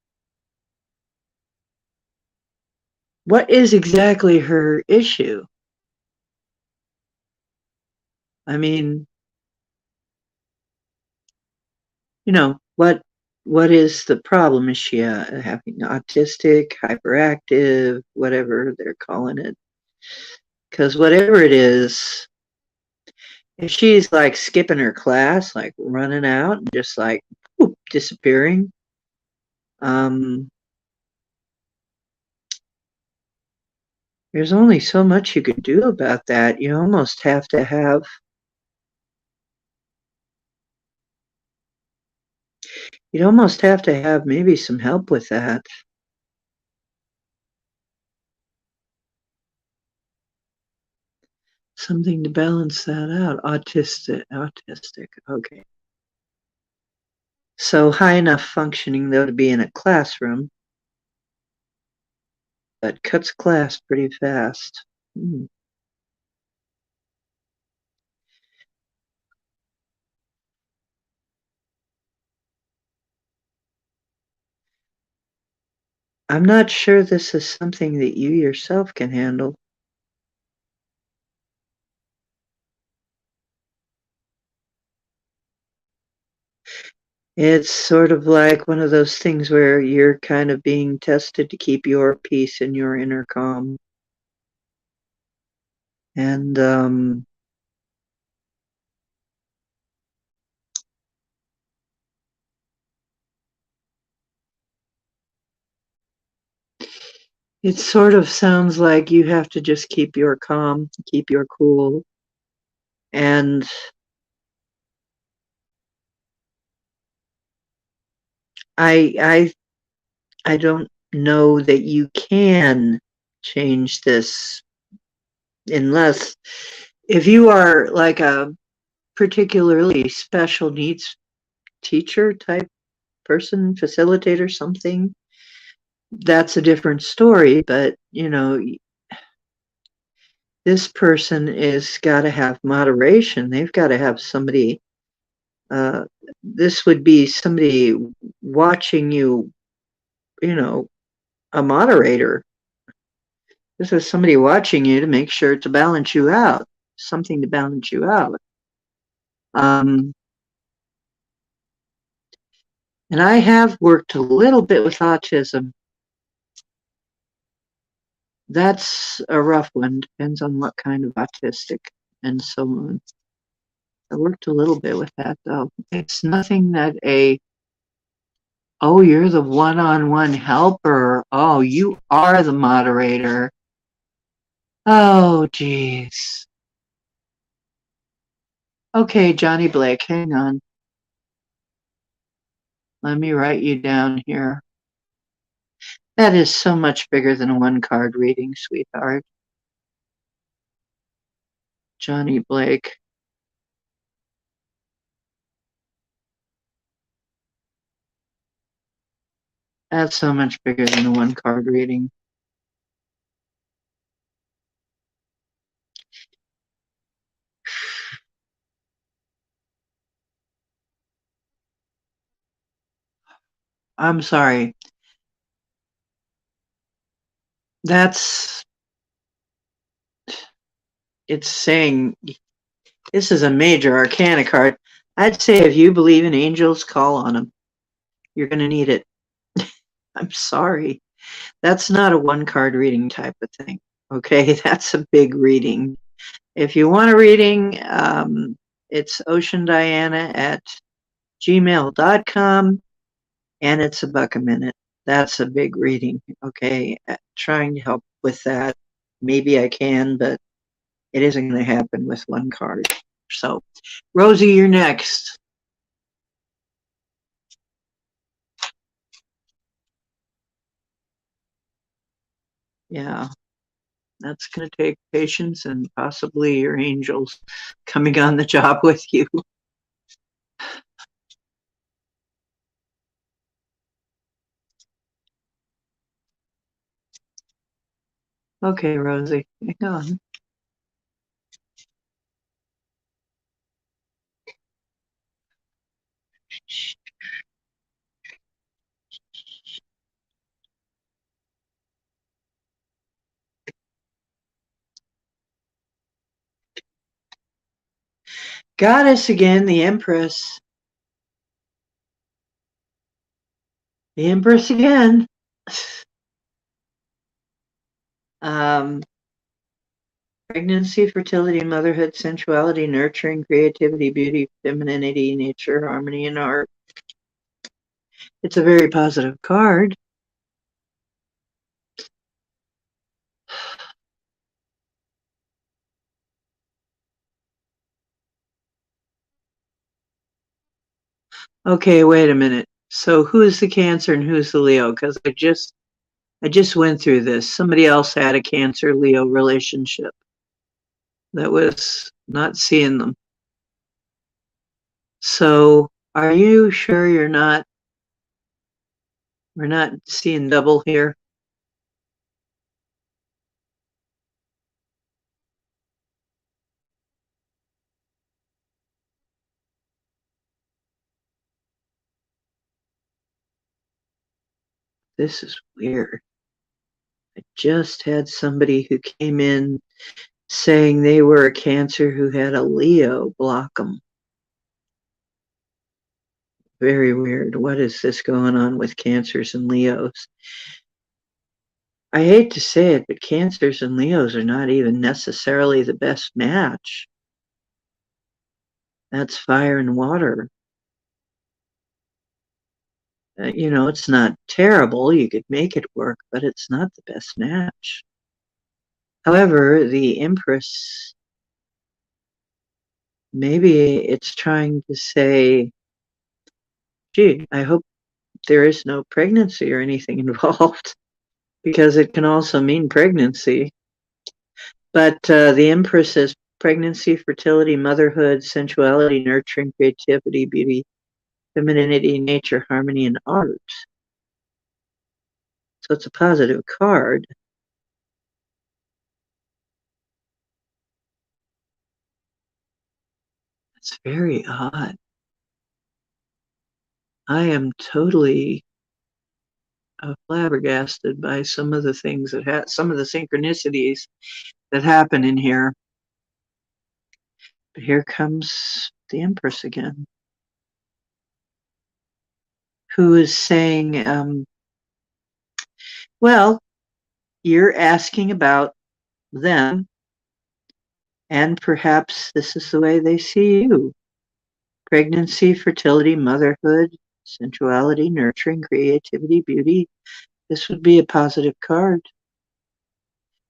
What is exactly her issue? I mean, what is the problem? Is she having autistic, hyperactive, whatever they're calling it? Because whatever it is, if she's like skipping her class, like running out and just like whoop, disappearing, um, there's only so much you could do about that. You almost have to have, you'd almost have to have maybe some help with that. Something to balance that out. Autistic. Okay. So high enough functioning though to be in a classroom, but cuts class pretty fast. Hmm. I'm not sure this is something that you yourself can handle. It's sort of like one of those things where you're kind of being tested to keep your peace and your inner calm. And it sort of sounds like you have to just keep your calm, keep your cool. And I I don't know that you can change this unless if you are like a particularly special needs teacher type person, facilitator, something, that's a different story. But, this person is got to have moderation. They've got to have somebody, uh, this would be somebody watching you, you know, a moderator. This is somebody watching you to make sure to balance you out, something to balance you out. Um, and I have worked a little bit with autism. That's a rough one, depends on what kind of autistic and so on. I worked a little bit with that though. It's nothing that oh, you're the one-on-one helper. Oh, you are the moderator. Oh, geez. Okay, Johnny Blake, hang on. Let me write you down here. That is so much bigger than a one card reading, sweetheart. Johnny Blake. That's so much bigger than a one card reading. I'm sorry. It's saying this is a major arcana card. I'd say if you believe in angels, call on them. You're going to need it. I'm sorry. That's not a one card reading type of thing. Okay, that's a big reading. If you want a reading, it's oceandiana@gmail.com and it's $1 a minute. That's a big reading. Okay, trying to help with that. Maybe I can, but it isn't going to happen with one card. So, Rosie, you're next. Yeah, that's going to take patience and possibly your angels coming on the job with you. Okay, Rosie, hang on. Goddess again, the Empress. The Empress again. Um, pregnancy, fertility, motherhood, sensuality, nurturing, creativity, beauty, femininity, nature, harmony, and art. It's a very positive card. Okay, wait a minute. So who's the Cancer and who's the Leo? Because I just went through this. Somebody else had a Cancer Leo relationship. that was not seeing them. So are you sure we're not seeing double here? This is weird. I just had somebody who came in saying they were a Cancer who had a Leo block them. Very weird. What is this going on with Cancers and Leos? I hate to say it, but Cancers and Leos are not even necessarily the best match. That's fire and water. It's not terrible. You could make it work, but it's not the best match. However, the Empress, maybe it's trying to say, gee, I hope there is no pregnancy or anything involved, because it can also mean pregnancy. But the Empress says pregnancy, fertility, motherhood, sensuality, nurturing, creativity, beauty, femininity, nature, harmony, and art. So it's a positive card. It's very odd. I am totally flabbergasted by some of the things some of the synchronicities that happen in here. But here comes the Empress again, who is saying, well, you're asking about them, and perhaps this is the way they see you. Pregnancy, fertility, motherhood, sensuality, nurturing, creativity, beauty. This would be a positive card.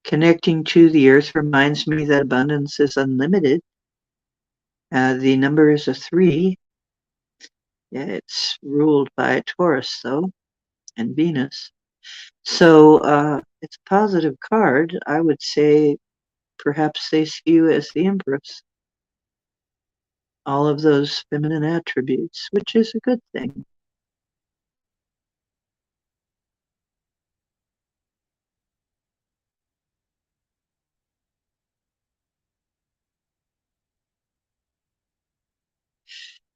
Connecting to the earth reminds me that abundance is unlimited. The number is a 3. Yeah, it's ruled by Taurus, though, and Venus. So it's a positive card. I would say perhaps they see you as the Empress. All of those feminine attributes, which is a good thing.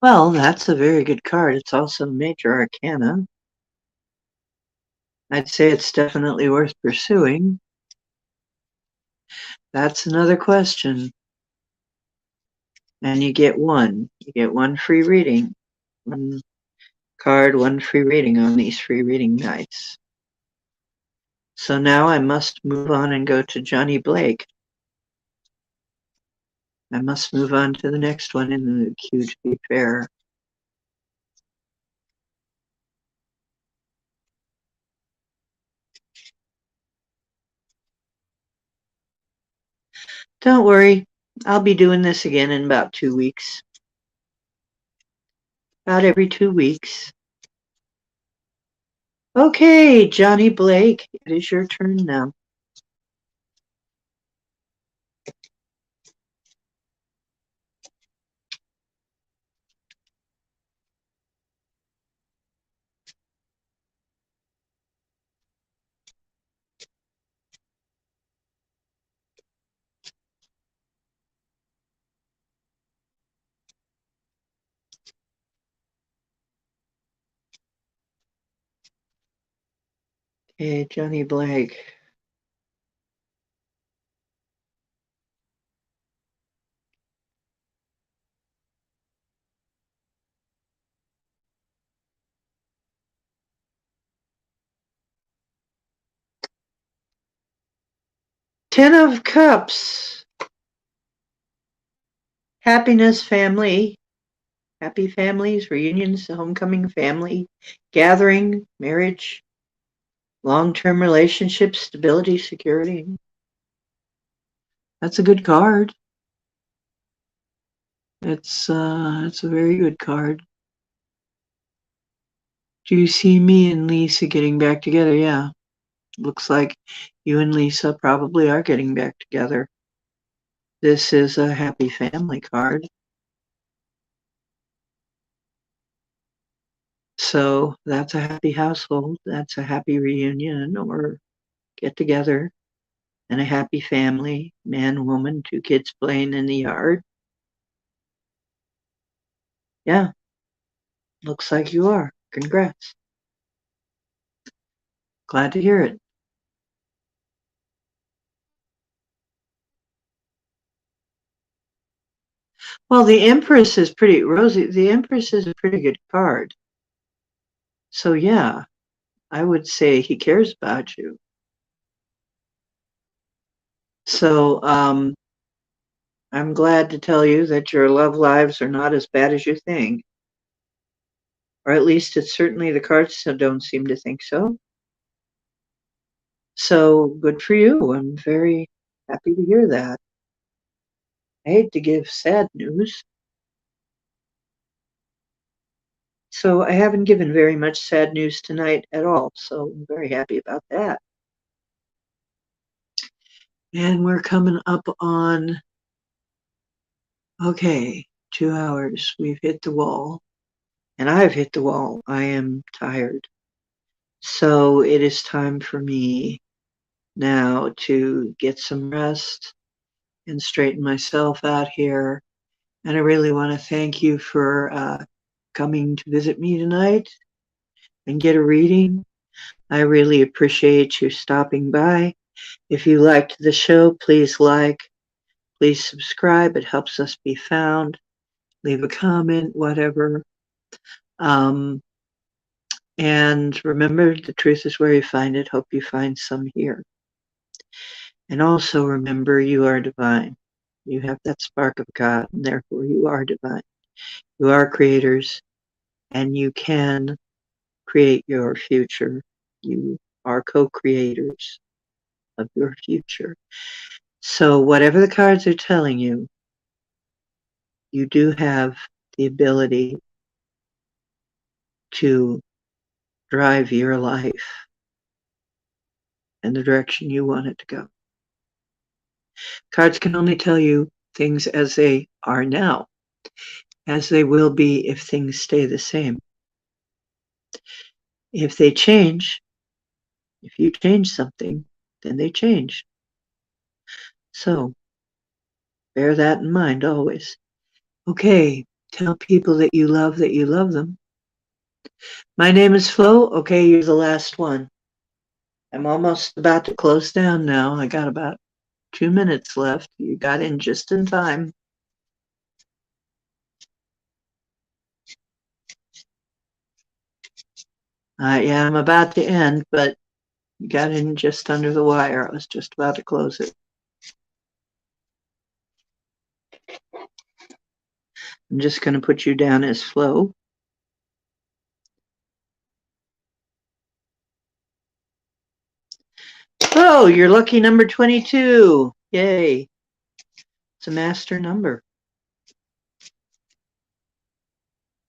Well, that's a very good card. It's also major arcana. I'd say it's definitely worth pursuing. That's another question. And you get one. You get one free reading. One card, one free reading on these free reading nights. So now I must move on and go to Johnny Blake. I must move on to the next one in the queue to be fair. Don't worry, I'll be doing this again in about 2 weeks. About every 2 weeks. Okay, Johnny Blake, it is your turn now. Okay, Johnny Blake. Ten of Cups. Happiness, family. Happy families, reunions, homecoming, family, gathering, marriage, long-term relationships, stability, security. That's a good card. It's a very good card. Do you see me and Lisa getting back together? Yeah. Looks like you and Lisa probably are getting back together. This is a happy family card. So that's a happy household. That's a happy reunion or get together and a happy family, man, woman, 2 kids playing in the yard. Yeah, looks like you are. Congrats. Glad to hear it. Well, the Empress is pretty Rosie. The Empress is a pretty good card. So yeah, I would say he cares about you. So I'm glad to tell you that your love lives are not as bad as you think. Or at least it's certainly the cards don't seem to think so. So good for you. I'm very happy to hear that. I hate to give sad news. So I haven't given very much sad news tonight at all. So I'm very happy about that. And we're coming up on, okay, 2 hours. We've hit the wall. And I've hit the wall. I am tired. So it is time for me now to get some rest and straighten myself out here. And I really want to thank you for coming to visit me tonight and get a reading. I really appreciate you stopping by. If you liked the show, please like, please subscribe. It helps us be found. Leave a comment, whatever. And remember, the truth is where you find it. Hope you find some here. And also remember, you are divine. You have that spark of God, and therefore you are divine. You are creators, and you can create your future. You are co-creators of your future. So whatever the cards are telling you, you do have the ability to drive your life in the direction you want it to go. Cards can only tell you things as they are now, as they will be if things stay the same. If they change, if you change something, then they change. So bear that in mind always. Okay, tell people that you love them. My name is Flo. Okay, you're the last one. I'm almost about to close down now. I got about 2 minutes left. You got in just in time. Yeah, I'm about to end, but you got in just under the wire. I was just about to close it. I'm just going to put you down as Flo. Oh, you're lucky number 22. Yay. It's a master number.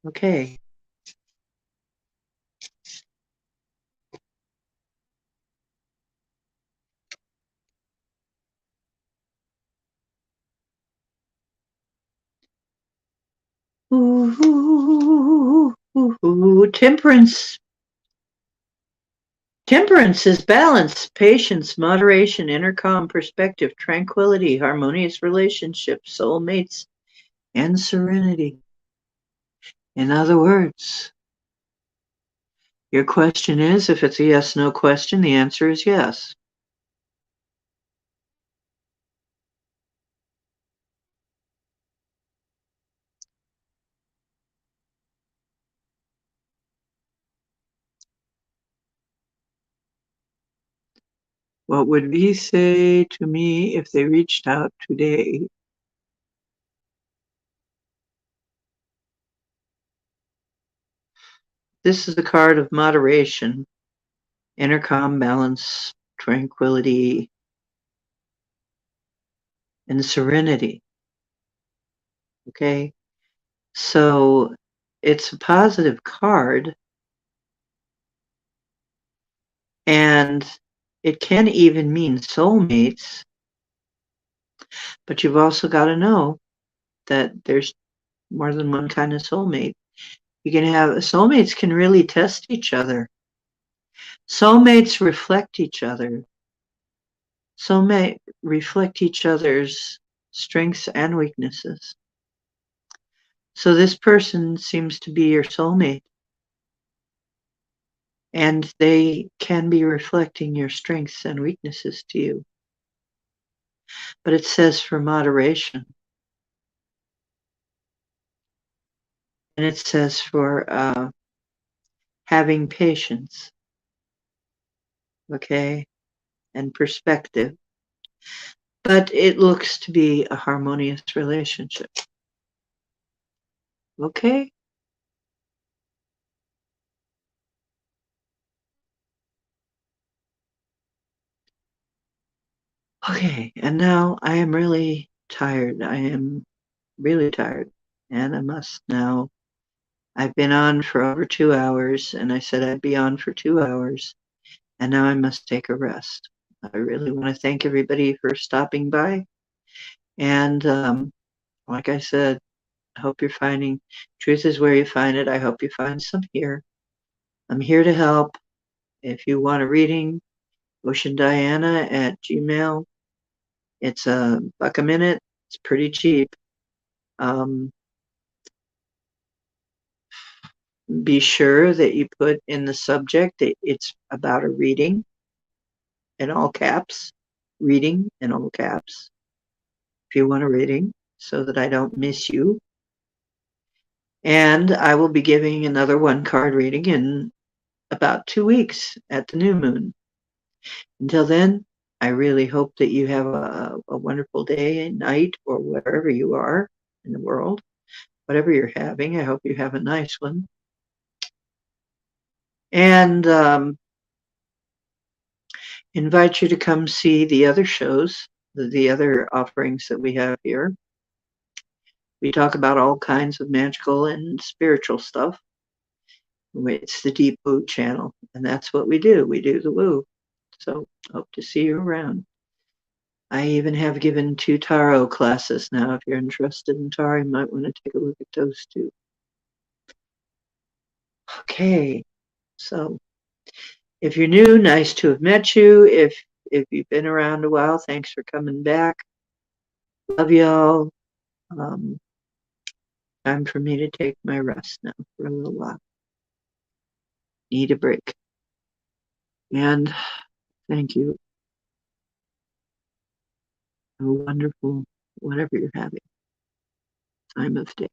Okay. Ooh, temperance. Temperance is balance, patience, moderation, inner calm, perspective, tranquility, harmonious relationships, soulmates, and serenity. In other words, your question is, if it's a yes/no question, the answer is yes. What would V say to me if they reached out today? This is the card of moderation, inner calm, balance, tranquility, and serenity. Okay, so it's a positive card, and it can even mean soulmates. But you've also got to know that there's more than one kind of soulmate. You can have soulmates can really test each other. Soulmates reflect each other. Soulmate reflect each other's strengths and weaknesses. So this person seems to be your soulmate. And they can be reflecting your strengths and weaknesses to you. But it says for moderation. And it says for having patience, okay, and perspective. But it looks to be a harmonious relationship. Okay? Okay, and now I am really tired. I am really tired. And I must now. I've been on for over 2 hours, and I said I'd be on for 2 hours, and now I must take a rest. I really want to thank everybody for stopping by. And like I said, I hope you're finding truth is where you find it. I hope you find some here. I'm here to help. If you want a reading, oceandiana at Gmail. It's $1 a minute. It's pretty cheap. Be sure that you put in the subject that it's about a reading in all caps. Reading in all caps. If you want a reading, so that I don't miss you. And I will be giving another 1-card reading in about 2 weeks at the new moon. Until then, I really hope that you have a wonderful day and night, or wherever you are in the world. Whatever you're having, I hope you have a nice one. And invite you to come see the other shows, the other offerings that we have here. We talk about all kinds of magical and spiritual stuff. It's the Deep Woo channel, and that's what we do. We do the woo. So hope to see you around. I even have given 2 tarot classes now. If you're interested in tarot, you might want to take a look at those too. Okay, so if you're new, nice to have met you. If you've been around a while, thanks for coming back. Love y'all. Time for me to take my rest now for a little while. Need a break. And thank you. A wonderful, whatever you're having, time of day.